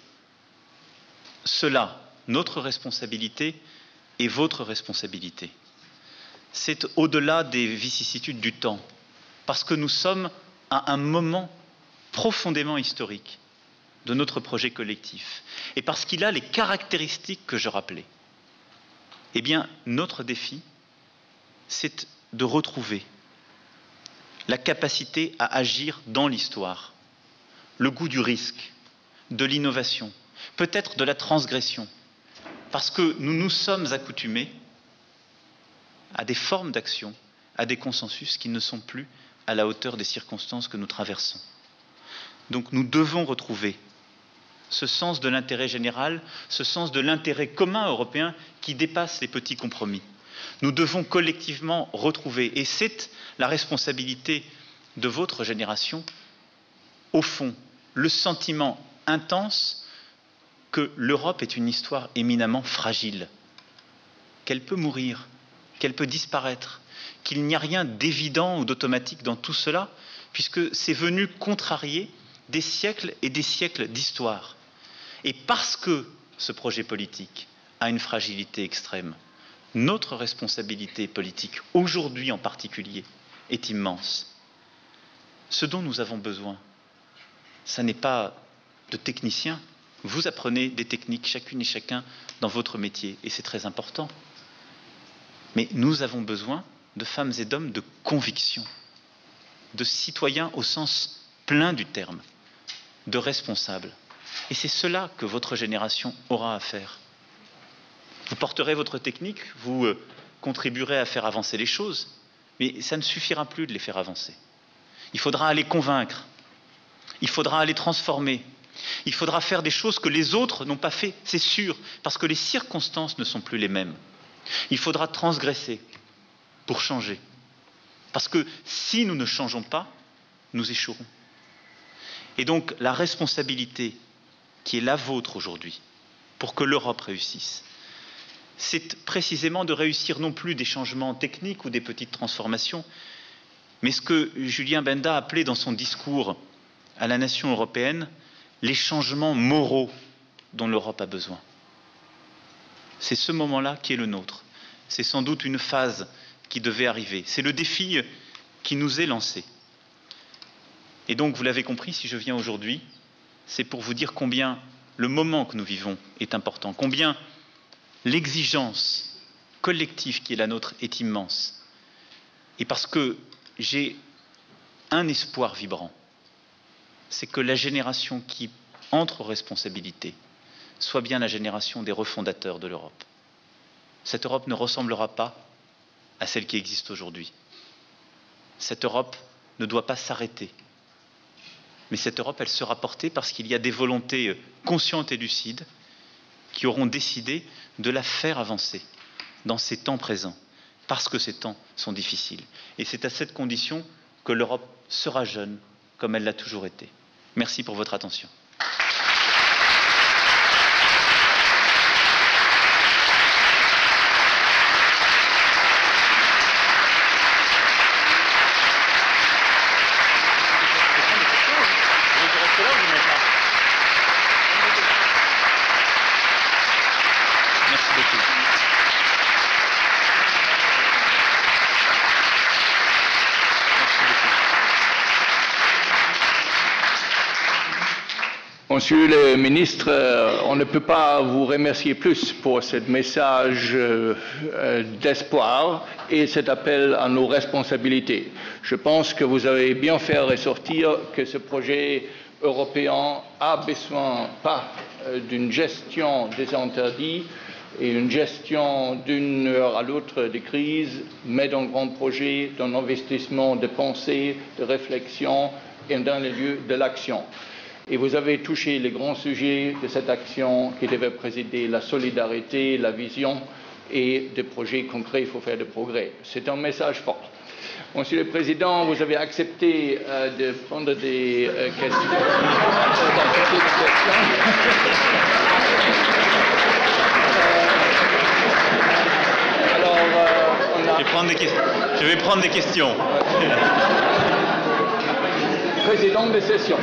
cela, notre responsabilité et votre responsabilité. C'est au-delà des vicissitudes du temps, parce que nous sommes à un moment profondément historique de notre projet collectif, et parce qu'il a les caractéristiques que je rappelais. Eh bien, notre défi, c'est de retrouver la capacité à agir dans l'histoire, le goût du risque, de l'innovation, peut-être de la transgression, parce que nous nous sommes accoutumés à des formes d'action, à des consensus qui ne sont plus à la hauteur des circonstances que nous traversons. Donc nous devons retrouver ce sens de l'intérêt général, ce sens de l'intérêt commun européen qui dépasse les petits compromis. Nous devons collectivement retrouver, et c'est la responsabilité de votre génération, au fond, le sentiment intense que l'Europe est une histoire éminemment fragile, qu'elle peut mourir, qu'elle peut disparaître, qu'il n'y a rien d'évident ou d'automatique dans tout cela, puisque c'est venu contrarier des siècles et des siècles d'histoire. Et parce que ce projet politique a une fragilité extrême, notre responsabilité politique, aujourd'hui en particulier, est immense. Ce dont nous avons besoin, ça n'est pas de techniciens. Vous apprenez des techniques, chacune et chacun, dans votre métier, et c'est très important. Mais nous avons besoin de femmes et d'hommes de conviction, de citoyens au sens plein du terme, de responsables. Et c'est cela que votre génération aura à faire. Vous porterez votre technique, vous contribuerez à faire avancer les choses, mais ça ne suffira plus de les faire avancer. Il faudra aller convaincre, il faudra aller transformer, il faudra faire des choses que les autres n'ont pas fait, c'est sûr, parce que les circonstances ne sont plus les mêmes. Il faudra transgresser pour changer. Parce que si nous ne changeons pas, nous échouerons. Et donc la responsabilité qui est la vôtre aujourd'hui, pour que l'Europe réussisse, c'est précisément de réussir non plus des changements techniques ou des petites transformations, mais ce que Julien Benda appelait dans son discours à la nation européenne, les changements moraux dont l'Europe a besoin. C'est ce moment-là qui est le nôtre. C'est sans doute une phase qui devait arriver. C'est le défi qui nous est lancé. Et donc, vous l'avez compris, si je viens aujourd'hui, c'est pour vous dire combien le moment que nous vivons est important, combien l'exigence collective qui est la nôtre est immense. Et parce que j'ai un espoir vibrant, c'est que la génération qui entre aux responsabilités soit bien la génération des refondateurs de l'Europe. Cette Europe ne ressemblera pas à celle qui existe aujourd'hui. Cette Europe ne doit pas s'arrêter. Mais cette Europe, elle sera portée parce qu'il y a des volontés conscientes et lucides qui auront décidé de la faire avancer dans ces temps présents, parce que ces temps sont difficiles. Et c'est à cette condition que l'Europe sera jeune, comme elle l'a toujours été. Merci pour votre attention. Monsieur le ministre, on ne peut pas vous remercier plus pour ce message d'espoir et cet appel à nos responsabilités. Je pense que vous avez bien fait ressortir que ce projet européen a besoin pas d'une gestion des interdits et une gestion d'une heure à l'autre des crises, mais d'un grand projet, d'un investissement de pensée, de réflexion et dans le lieu de l'action. Et vous avez touché les grands sujets de cette action qui devait présider la solidarité, la vision et des projets concrets, il faut faire des progrès. C'est un message fort. Monsieur le Président, vous avez accepté de prendre des questions. Alors, je vais prendre des questions. Président de session.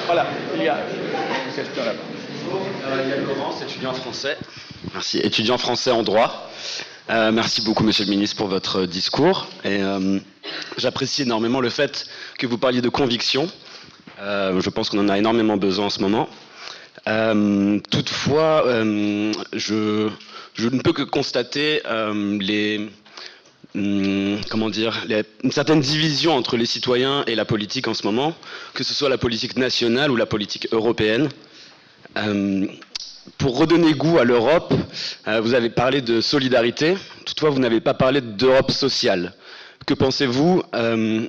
Voilà, il y a une question là-bas. Yann Laurence, étudiant français. Merci, étudiant français en droit. Merci beaucoup, Monsieur le Ministre, pour votre discours. Et j'apprécie énormément le fait que vous parliez de conviction. Je pense qu'on en a énormément besoin en ce moment. Toutefois, je ne peux que constater une certaine division entre les citoyens et la politique en ce moment, que ce soit la politique nationale ou la politique européenne. Pour redonner goût à l'Europe, vous avez parlé de solidarité, toutefois vous n'avez pas parlé d'Europe sociale. Que pensez-vous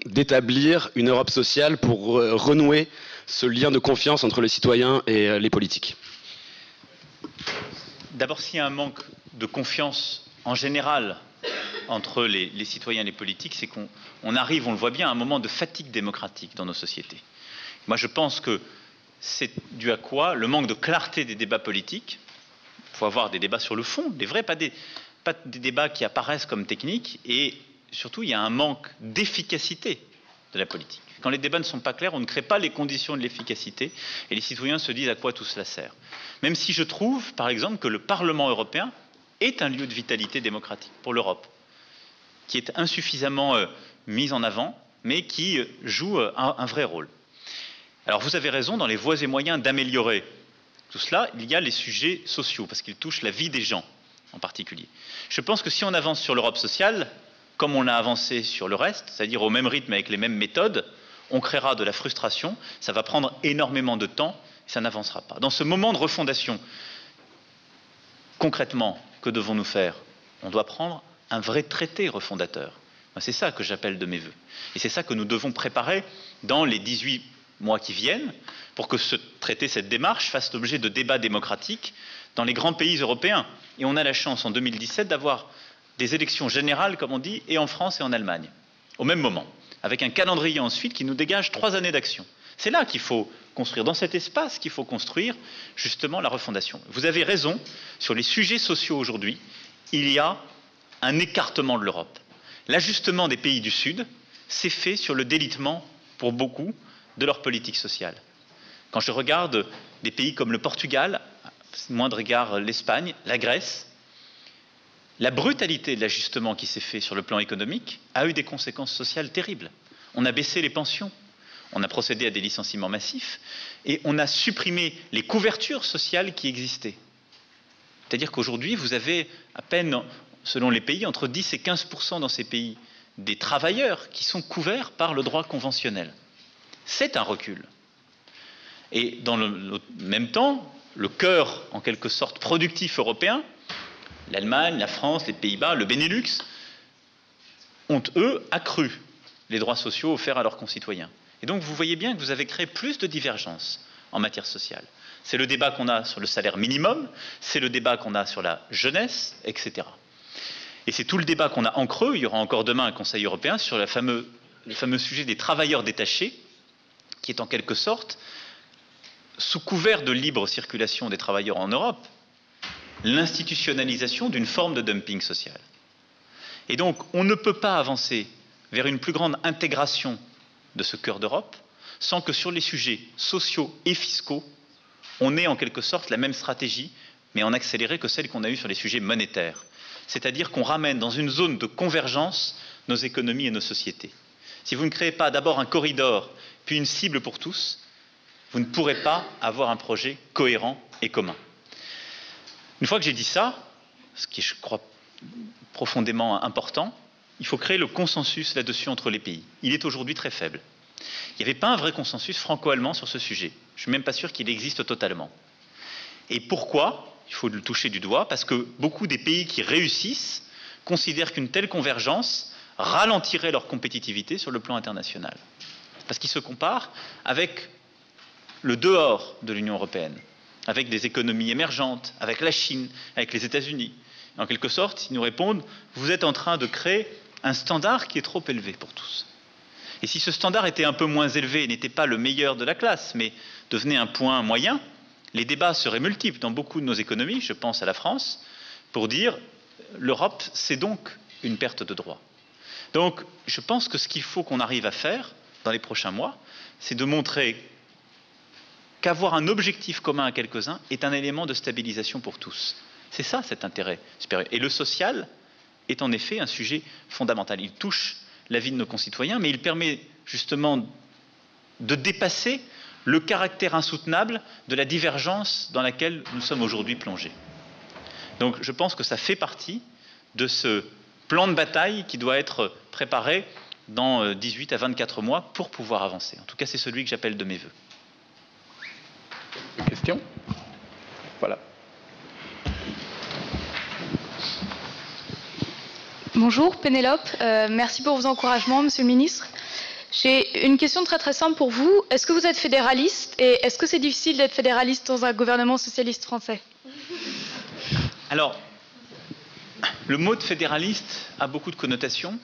d'établir une Europe sociale pour renouer ce lien de confiance entre les citoyens et les politiques? D'abord, s'il y a un manque de confiance en général entre les citoyens et les politiques, c'est qu'on arrive, on le voit bien, à un moment de fatigue démocratique dans nos sociétés. Moi, je pense que c'est dû à quoi? Le manque de clarté des débats politiques. Il faut avoir des débats sur le fond, des vrais, pas des débats qui apparaissent comme techniques. Et surtout, il y a un manque d'efficacité de la politique. Quand les débats ne sont pas clairs, on ne crée pas les conditions de l'efficacité et les citoyens se disent à quoi tout cela sert. Même si je trouve, par exemple, que le Parlement européen est un lieu de vitalité démocratique pour l'Europe, qui est insuffisamment mise en avant, mais qui joue un vrai rôle. Alors vous avez raison, dans les voies et moyens d'améliorer tout cela, il y a les sujets sociaux, parce qu'ils touchent la vie des gens en particulier. Je pense que si on avance sur l'Europe sociale, comme on a avancé sur le reste, c'est-à-dire au même rythme avec les mêmes méthodes, on créera de la frustration, ça va prendre énormément de temps, et ça n'avancera pas. Dans ce moment de refondation, concrètement, que devons-nous faire? On doit prendre un vrai traité refondateur. C'est ça que j'appelle de mes vœux. Et c'est ça que nous devons préparer dans les 18 mois qui viennent, pour que ce traité, cette démarche, fasse l'objet de débats démocratiques dans les grands pays européens. Et on a la chance, en 2017, d'avoir des élections générales, comme on dit, et en France et en Allemagne, au même moment, avec un calendrier ensuite qui nous dégage 3 années d'action. C'est là qu'il faut construire, dans cet espace qu'il faut construire, justement, la refondation. Vous avez raison, sur les sujets sociaux aujourd'hui, il y a un écartement de l'Europe. L'ajustement des pays du Sud s'est fait sur le délitement, pour beaucoup, de leur politique sociale. Quand je regarde des pays comme le Portugal, moindre égard l'Espagne, la Grèce, la brutalité de l'ajustement qui s'est fait sur le plan économique a eu des conséquences sociales terribles. On a baissé les pensions, on a procédé à des licenciements massifs et on a supprimé les couvertures sociales qui existaient. C'est-à-dire qu'aujourd'hui, vous avez à peine, selon les pays, entre 10 et 15% dans ces pays des travailleurs qui sont couverts par le droit conventionnel. C'est un recul. Et dans le même temps, le cœur, en quelque sorte, productif européen, l'Allemagne, la France, les Pays-Bas, le Benelux, ont, eux, accru les droits sociaux offerts à leurs concitoyens. Et donc, vous voyez bien que vous avez créé plus de divergences en matière sociale. C'est le débat qu'on a sur le salaire minimum, c'est le débat qu'on a sur la jeunesse, etc. Et c'est tout le débat qu'on a en creux. Il y aura encore demain un Conseil européen sur le fameux sujet des travailleurs détachés, qui est en quelque sorte, sous couvert de libre circulation des travailleurs en Europe, l'institutionnalisation d'une forme de dumping social. Et donc, on ne peut pas avancer vers une plus grande intégration de ce cœur d'Europe sans que sur les sujets sociaux et fiscaux, on ait en quelque sorte la même stratégie, mais en accéléré que celle qu'on a eue sur les sujets monétaires. C'est-à-dire qu'on ramène dans une zone de convergence nos économies et nos sociétés. Si vous ne créez pas d'abord un corridor, puis une cible pour tous, vous ne pourrez pas avoir un projet cohérent et commun. Une fois que j'ai dit ça, ce qui est, je crois, profondément important, il faut créer le consensus là-dessus entre les pays. Il est aujourd'hui très faible. Il n'y avait pas un vrai consensus franco-allemand sur ce sujet. Je ne suis même pas sûr qu'il existe totalement. Et pourquoi ? Il faut le toucher du doigt, parce que beaucoup des pays qui réussissent considèrent qu'une telle convergence ralentirait leur compétitivité sur le plan international. Parce qu'ils se comparent avec le dehors de l'Union européenne, avec des économies émergentes, avec la Chine, avec les États-Unis. En quelque sorte, ils nous répondent « vous êtes en train de créer un standard qui est trop élevé pour tous ». Et si ce standard était un peu moins élevé et n'était pas le meilleur de la classe, mais devenait un point moyen, les débats seraient multiples dans beaucoup de nos économies, je pense à la France, pour dire l'Europe, c'est donc une perte de droit. Donc, je pense que ce qu'il faut qu'on arrive à faire dans les prochains mois, c'est de montrer qu'avoir un objectif commun à quelques-uns est un élément de stabilisation pour tous. C'est ça cet intérêt supérieur. Et le social est en effet un sujet fondamental. Il touche la vie de nos concitoyens, mais il permet justement de dépasser le caractère insoutenable de la divergence dans laquelle nous sommes aujourd'hui plongés. Donc je pense que ça fait partie de ce plan de bataille qui doit être préparé dans 18 à 24 mois pour pouvoir avancer. En tout cas, c'est celui que j'appelle de mes vœux. Question ? Voilà. Bonjour, Pénélope. Merci pour vos encouragements, Monsieur le Ministre. J'ai une question très simple pour vous. Est-ce que vous êtes fédéraliste et est-ce que c'est difficile d'être fédéraliste dans un gouvernement socialiste français ? Alors, le mot de fédéraliste a beaucoup de connotations.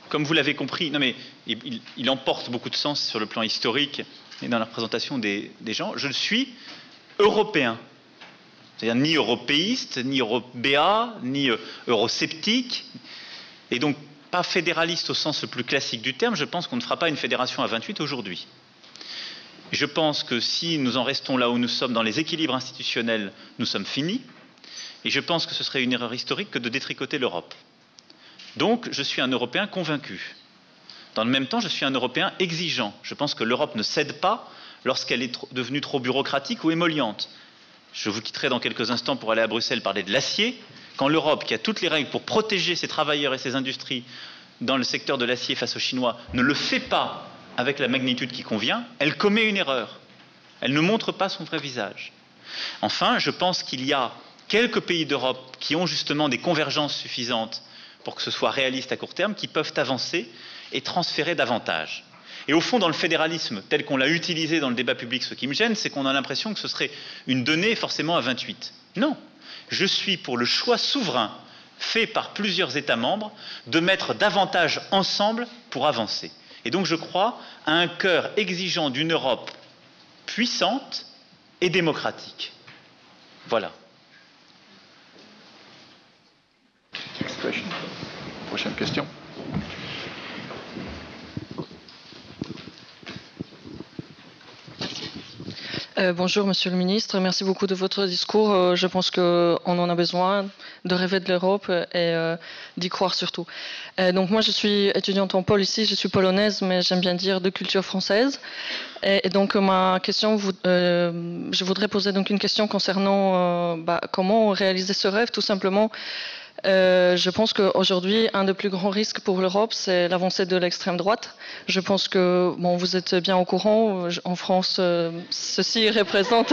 Comme vous l'avez compris, non mais il emporte beaucoup de sens sur le plan historique et dans la représentation des gens. Je suis européen. C'est-à-dire ni européiste, ni eurobéa, ni eurosceptique. Et donc, pas fédéraliste au sens le plus classique du terme. Je pense qu'on ne fera pas une fédération à 28 aujourd'hui. Je pense que si nous en restons là où nous sommes dans les équilibres institutionnels, nous sommes finis. Et je pense que ce serait une erreur historique que de détricoter l'Europe. Donc, je suis un Européen convaincu. Dans le même temps, je suis un Européen exigeant. Je pense que l'Europe ne cède pas lorsqu'elle est devenue trop bureaucratique ou émolliente. Je vous quitterai dans quelques instants pour aller à Bruxelles parler de l'acier. Quand l'Europe, qui a toutes les règles pour protéger ses travailleurs et ses industries dans le secteur de l'acier face aux Chinois, ne le fait pas avec la magnitude qui convient, elle commet une erreur. Elle ne montre pas son vrai visage. Enfin, je pense qu'il y a quelques pays d'Europe qui ont justement des convergences suffisantes pour que ce soit réaliste à court terme, qui peuvent avancer et transférer davantage. Et au fond, dans le fédéralisme tel qu'on l'a utilisé dans le débat public, ce qui me gêne, c'est qu'on a l'impression que ce serait une donnée forcément à 28. Non, je suis pour le choix souverain fait par plusieurs États membres de mettre davantage ensemble pour avancer. Et donc je crois à un cœur exigeant d'une Europe puissante et démocratique. Voilà. Prochaine question. Bonjour Monsieur le Ministre, merci beaucoup de votre discours. Je pense qu'on en a besoin de rêver de l'Europe et d'y croire surtout. Donc moi je suis étudiante en Pôle ici, je suis polonaise mais j'aime bien dire de culture française. Et donc ma question, je voudrais poser donc une question concernant comment réaliser ce rêve tout simplement. Je pense qu'aujourd'hui, un des plus grands risques pour l'Europe, c'est l'avancée de l'extrême droite. Je pense que, bon, vous êtes bien au courant, en France, ceci représente...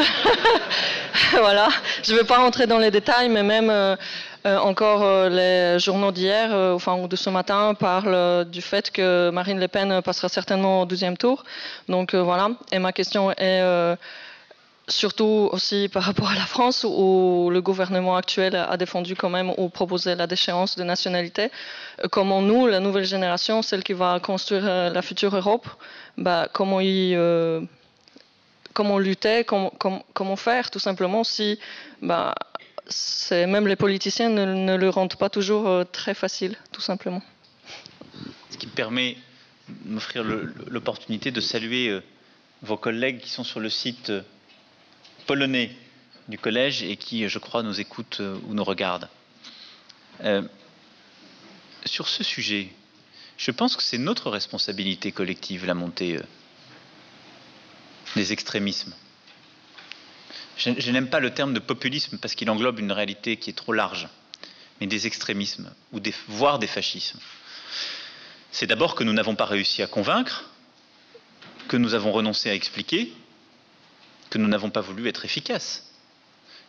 Voilà, je ne vais pas rentrer dans les détails, mais même encore les journaux d'hier, ou de ce matin, parlent du fait que Marine Le Pen passera certainement au 12e tour. Donc voilà, et ma question est... surtout aussi par rapport à la France, où le gouvernement actuel a défendu quand même ou proposé la déchéance de nationalité. Comment nous, la nouvelle génération, celle qui va construire la future Europe, comment lutter, comment faire tout simplement si même les politiciens ne le rendent pas toujours très facile, tout simplement. Ce qui me permet de m'offrir l'opportunité de saluer vos collègues qui sont sur le site polonais du collège et qui, je crois, nous écoutent ou nous regardent. Sur ce sujet, je pense que c'est notre responsabilité collective, la montée des extrémismes. Je n'aime pas le terme de populisme parce qu'il englobe une réalité qui est trop large, mais des extrémismes, voire des fascismes. C'est d'abord que nous n'avons pas réussi à convaincre, que nous avons renoncé à expliquer, que nous n'avons pas voulu être efficaces.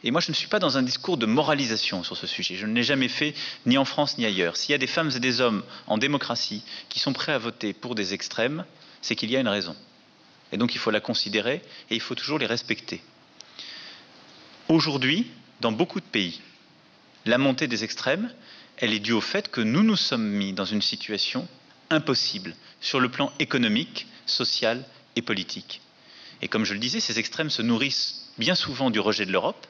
Et moi, je ne suis pas dans un discours de moralisation sur ce sujet. Je ne l'ai jamais fait, ni en France, ni ailleurs. S'il y a des femmes et des hommes en démocratie qui sont prêts à voter pour des extrêmes, c'est qu'il y a une raison. Et donc, il faut la considérer et il faut toujours les respecter. Aujourd'hui, dans beaucoup de pays, la montée des extrêmes, elle est due au fait que nous nous sommes mis dans une situation impossible sur le plan économique, social et politique. Et comme je le disais, ces extrêmes se nourrissent bien souvent du rejet de l'Europe,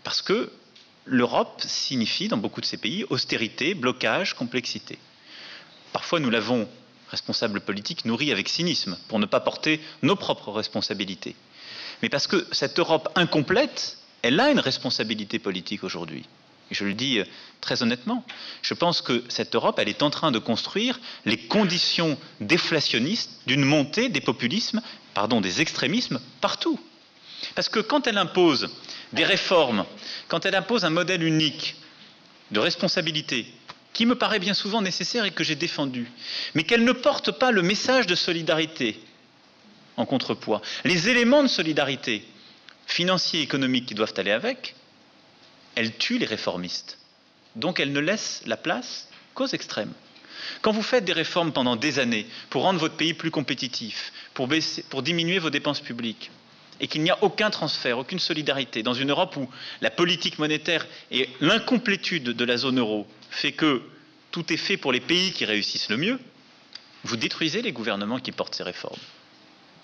parce que l'Europe signifie, dans beaucoup de ces pays, austérité, blocage, complexité. Parfois, nous l'avons, responsables politiques, nourri avec cynisme, pour ne pas porter nos propres responsabilités. Mais parce que cette Europe incomplète, elle a une responsabilité politique aujourd'hui. Et je le dis très honnêtement. Je pense que cette Europe, elle est en train de construire les conditions déflationnistes d'une montée des populismes, des extrémismes partout. Parce que quand elle impose des réformes, quand elle impose un modèle unique de responsabilité, qui me paraît bien souvent nécessaire et que j'ai défendu, mais qu'elle ne porte pas le message de solidarité en contrepoids, les éléments de solidarité financiers et économiques qui doivent aller avec, elle tue les réformistes. Donc elle ne laisse la place qu'aux extrêmes. Quand vous faites des réformes pendant des années pour rendre votre pays plus compétitif, pour diminuer vos dépenses publiques, et qu'il n'y a aucun transfert, aucune solidarité, dans une Europe où la politique monétaire et l'incomplétude de la zone euro fait que tout est fait pour les pays qui réussissent le mieux, vous détruisez les gouvernements qui portent ces réformes.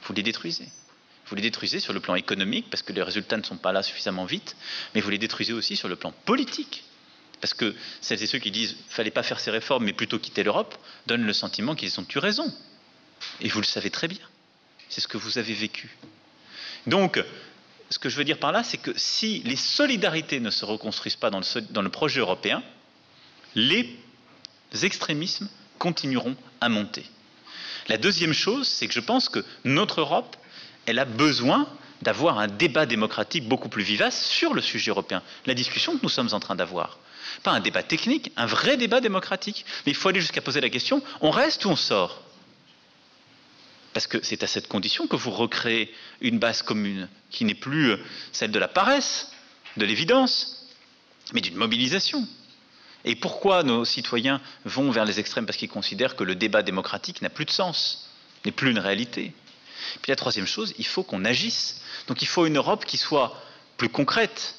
Vous les détruisez. Vous les détruisez sur le plan économique, parce que les résultats ne sont pas là suffisamment vite, mais vous les détruisez aussi sur le plan politique. Parce que celles et ceux qui disent « fallait pas faire ces réformes, mais plutôt quitter l'Europe », donnent le sentiment qu'ils ont eu raison. Et vous le savez très bien. C'est ce que vous avez vécu. Donc, ce que je veux dire par là, c'est que si les solidarités ne se reconstruisent pas dans le projet européen, les extrémismes continueront à monter. La deuxième chose, c'est que je pense que notre Europe, elle a besoin d'avoir un débat démocratique beaucoup plus vivace sur le sujet européen. La discussion que nous sommes en train d'avoir. Pas un débat technique, un vrai débat démocratique. Mais il faut aller jusqu'à poser la question, on reste ou on sort ? Parce que c'est à cette condition que vous recréez une base commune, qui n'est plus celle de la paresse, de l'évidence, mais d'une mobilisation. Et pourquoi nos citoyens vont vers les extrêmes? Parce qu'ils considèrent que le débat démocratique n'a plus de sens, n'est plus une réalité. Puis la troisième chose, il faut qu'on agisse. Donc il faut une Europe qui soit plus concrète,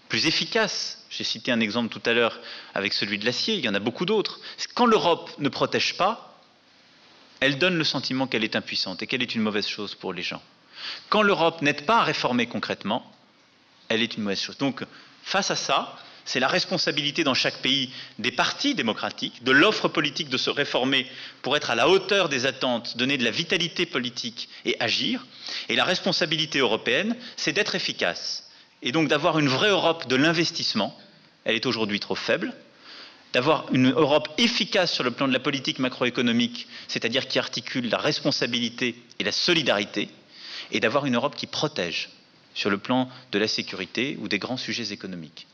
plus efficace. J'ai cité un exemple tout à l'heure avec celui de l'acier, il y en a beaucoup d'autres. Quand l'Europe ne protège pas, elle donne le sentiment qu'elle est impuissante et qu'elle est une mauvaise chose pour les gens. Quand l'Europe n'aide pas à réformer concrètement, elle est une mauvaise chose. Donc face à ça, c'est la responsabilité dans chaque pays des partis démocratiques, de l'offre politique de se réformer pour être à la hauteur des attentes, donner de la vitalité politique et agir. Et la responsabilité européenne, c'est d'être efficace. Et donc d'avoir une vraie Europe de l'investissement, elle est aujourd'hui trop faible, d'avoir une Europe efficace sur le plan de la politique macroéconomique, c'est-à-dire qui articule la responsabilité et la solidarité, et d'avoir une Europe qui protège sur le plan de la sécurité ou des grands sujets économiques.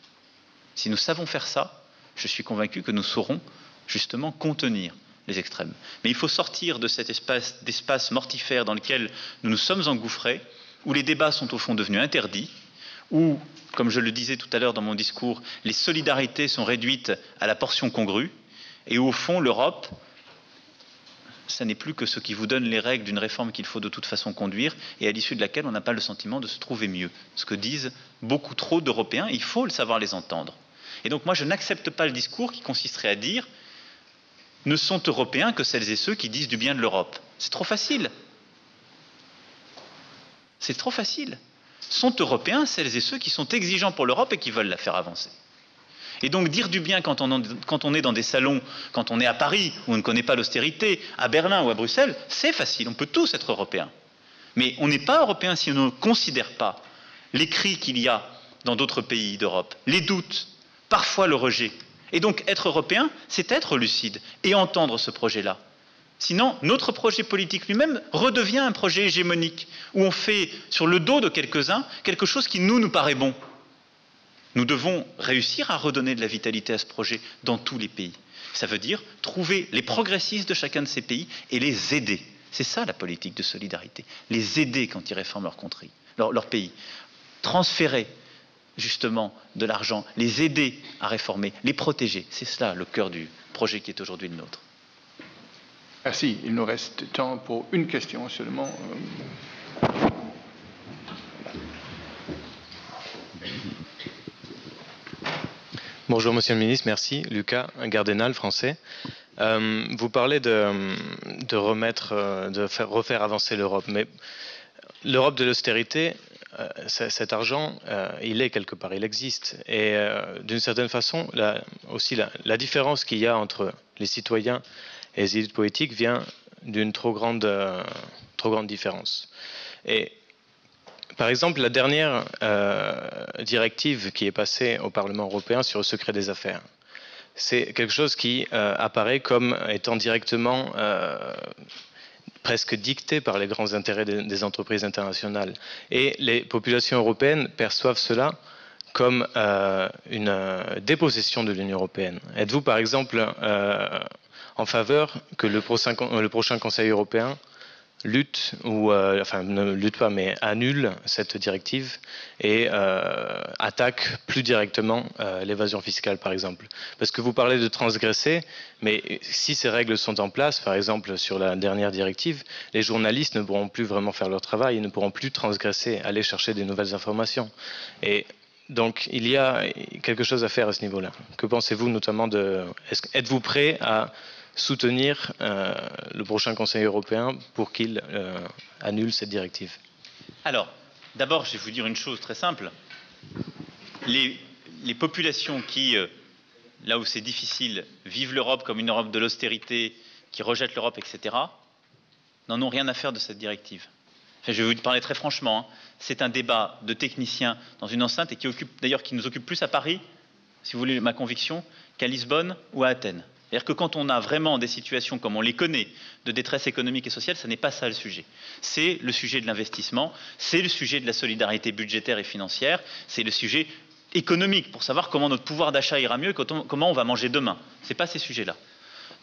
Si nous savons faire ça, je suis convaincu que nous saurons justement contenir les extrêmes. Mais il faut sortir de cet espace mortifère dans lequel nous nous sommes engouffrés, où les débats sont au fond devenus interdits, où, comme je le disais tout à l'heure dans mon discours, les solidarités sont réduites à la portion congrue, et où, au fond, l'Europe, ça n'est plus que ce qui vous donne les règles d'une réforme qu'il faut de toute façon conduire, et à l'issue de laquelle on n'a pas le sentiment de se trouver mieux. Ce que disent beaucoup trop d'Européens, il faut le savoir les entendre. Et donc moi, je n'accepte pas le discours qui consisterait à dire « ne sont européens que celles et ceux qui disent du bien de l'Europe ». C'est trop facile. C'est trop facile. Sont européens celles et ceux qui sont exigeants pour l'Europe et qui veulent la faire avancer. Et donc dire du bien quand on est dans des salons, quand on est à Paris, où on ne connaît pas l'austérité, à Berlin ou à Bruxelles, c'est facile, on peut tous être européens. Mais on n'est pas européen si on ne considère pas les cris qu'il y a dans d'autres pays d'Europe, les doutes, parfois le rejet. Et donc être européen, c'est être lucide et entendre ce projet-là. Sinon, notre projet politique lui-même redevient un projet hégémonique, où on fait, sur le dos de quelques-uns, quelque chose qui nous paraît bon. Nous devons réussir à redonner de la vitalité à ce projet dans tous les pays. Ça veut dire trouver les progressistes de chacun de ces pays et les aider. C'est ça la politique de solidarité. Les aider quand ils réforment leur pays. Transférer justement de l'argent, les aider à réformer, les protéger. C'est cela le cœur du projet qui est aujourd'hui le nôtre. Merci. Il nous reste temps pour une question seulement. Bonjour Monsieur le Ministre, merci. Lucas Gardenal, français. Vous parlez de refaire avancer l'Europe, mais l'Europe de l'austérité, cet argent, il est quelque part, il existe. Et d'une certaine façon, la différence qu'il y a entre les citoyens et les élites politiques vient d'une trop grande différence. Et par exemple, la dernière directive qui est passée au Parlement européen sur le secret des affaires, c'est quelque chose qui apparaît comme étant directement presque dicté par les grands intérêts des entreprises internationales. Et les populations européennes perçoivent cela comme une dépossession de l'Union européenne. Êtes-vous, par exemple, en faveur que le prochain Conseil européen lutte, ou enfin ne lutte pas, mais annule cette directive et attaque plus directement l'évasion fiscale, par exemple? Parce que vous parlez de transgresser, mais si ces règles sont en place, par exemple sur la dernière directive, les journalistes ne pourront plus vraiment faire leur travail, ils ne pourront plus transgresser, aller chercher des nouvelles informations. Et donc il y a quelque chose à faire à ce niveau-là. Que pensez-vous notamment de... Êtes-vous prêt à soutenir le prochain Conseil européen pour qu'il annule cette directive? Alors, d'abord, je vais vous dire une chose très simple. Les populations qui, là où c'est difficile, vivent l'Europe comme une Europe de l'austérité, qui rejettent l'Europe, etc., n'en ont rien à faire de cette directive. Enfin, je vais vous parler très franchement. Hein. C'est un débat de techniciens dans une enceinte et qui nous occupe plus à Paris, si vous voulez ma conviction, qu'à Lisbonne ou à Athènes. C'est-à-dire que quand on a vraiment des situations comme on les connaît, de détresse économique et sociale, ce n'est pas ça le sujet. C'est le sujet de l'investissement, c'est le sujet de la solidarité budgétaire et financière, c'est le sujet économique pour savoir comment notre pouvoir d'achat ira mieux et comment on va manger demain. Ce n'est pas ces sujets-là.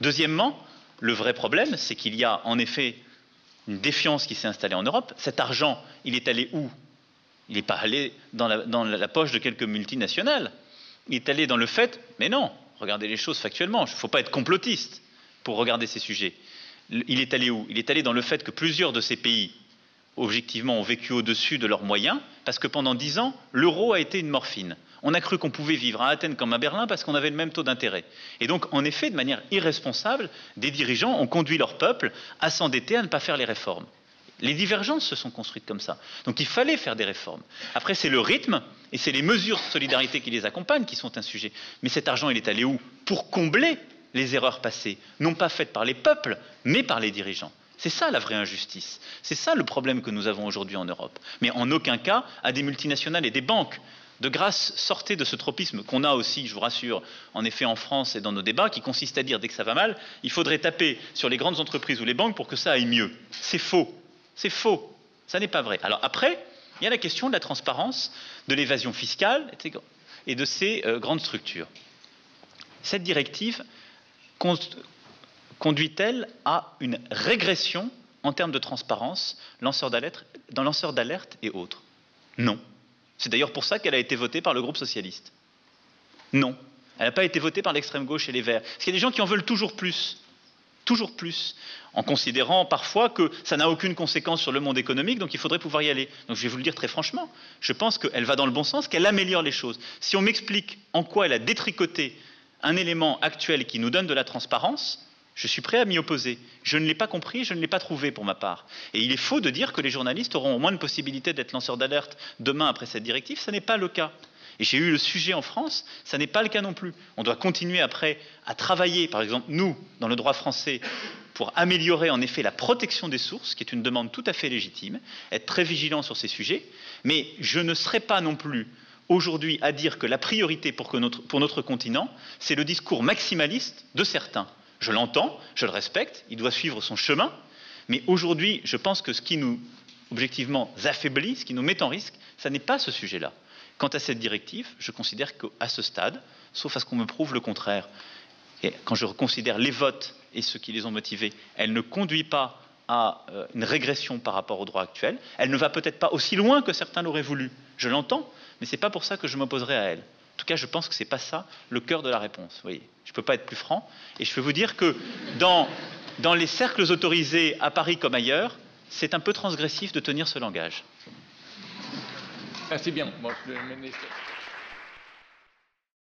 Deuxièmement, le vrai problème, c'est qu'il y a en effet une défiance qui s'est installée en Europe. Cet argent, il est allé où? Il n'est pas allé dans la poche de quelques multinationales. Il est allé dans le fait, mais non, regardez les choses factuellement, il ne faut pas être complotiste pour regarder ces sujets. Il est allé où? Il est allé dans le fait que plusieurs de ces pays, objectivement, ont vécu au-dessus de leurs moyens, parce que pendant 10 ans, l'euro a été une morphine. On a cru qu'on pouvait vivre à Athènes comme à Berlin parce qu'on avait le même taux d'intérêt. Et donc, en effet, de manière irresponsable, des dirigeants ont conduit leur peuple à s'endetter, à ne pas faire les réformes. Les divergences se sont construites comme ça. Donc il fallait faire des réformes. Après, c'est le rythme et c'est les mesures de solidarité qui les accompagnent qui sont un sujet. Mais cet argent, il est allé où? Pour combler les erreurs passées, non pas faites par les peuples, mais par les dirigeants. C'est ça la vraie injustice. C'est ça le problème que nous avons aujourd'hui en Europe. Mais en aucun cas à des multinationales et des banques. De grâce, sortez de ce tropisme qu'on a aussi, je vous rassure, en effet en France et dans nos débats, qui consiste à dire dès que ça va mal, il faudrait taper sur les grandes entreprises ou les banques pour que ça aille mieux. C'est faux. C'est faux. Ça n'est pas vrai. Alors après, il y a la question de la transparence, de l'évasion fiscale et de ces grandes structures. Cette directive conduit-elle à une régression en termes de transparence dans lanceurs d'alerte et autres? Non. C'est d'ailleurs pour ça qu'elle a été votée par le groupe socialiste. Non. Elle n'a pas été votée par l'extrême gauche et les Verts. Parce qu'il y a des gens qui en veulent toujours plus, en considérant parfois que ça n'a aucune conséquence sur le monde économique, donc il faudrait pouvoir y aller. Donc je vais vous le dire très franchement, je pense qu'elle va dans le bon sens, qu'elle améliore les choses. Si on m'explique en quoi elle a détricoté un élément actuel qui nous donne de la transparence, je suis prêt à m'y opposer. Je ne l'ai pas compris, je ne l'ai pas trouvé pour ma part. Et il est faux de dire que les journalistes auront au moins de possibilités d'être lanceurs d'alerte demain après cette directive. Ce n'est pas le cas. Et j'ai eu le sujet en France, ça n'est pas le cas non plus. On doit continuer après à travailler, par exemple, nous, dans le droit français, pour améliorer en effet la protection des sources, qui est une demande tout à fait légitime, être très vigilant sur ces sujets. Mais je ne serai pas non plus aujourd'hui à dire que la priorité pour notre continent, c'est le discours maximaliste de certains. Je l'entends, je le respecte, il doit suivre son chemin, mais aujourd'hui, je pense que ce qui nous, objectivement, affaiblit, ce qui nous met en risque, ça n'est pas ce sujet-là. Quant à cette directive, je considère qu'à ce stade, sauf à ce qu'on me prouve le contraire, et quand je considère les votes et ceux qui les ont motivés, elle ne conduit pas à une régression par rapport au droit actuel. Elle ne va peut-être pas aussi loin que certains l'auraient voulu, je l'entends, mais ce n'est pas pour ça que je m'opposerai à elle. En tout cas, je pense que ce n'est pas ça le cœur de la réponse. Vous voyez, je ne peux pas être plus franc. Et je peux vous dire que dans les cercles autorisés à Paris comme ailleurs, c'est un peu transgressif de tenir ce langage. Merci bien, monsieur le ministre.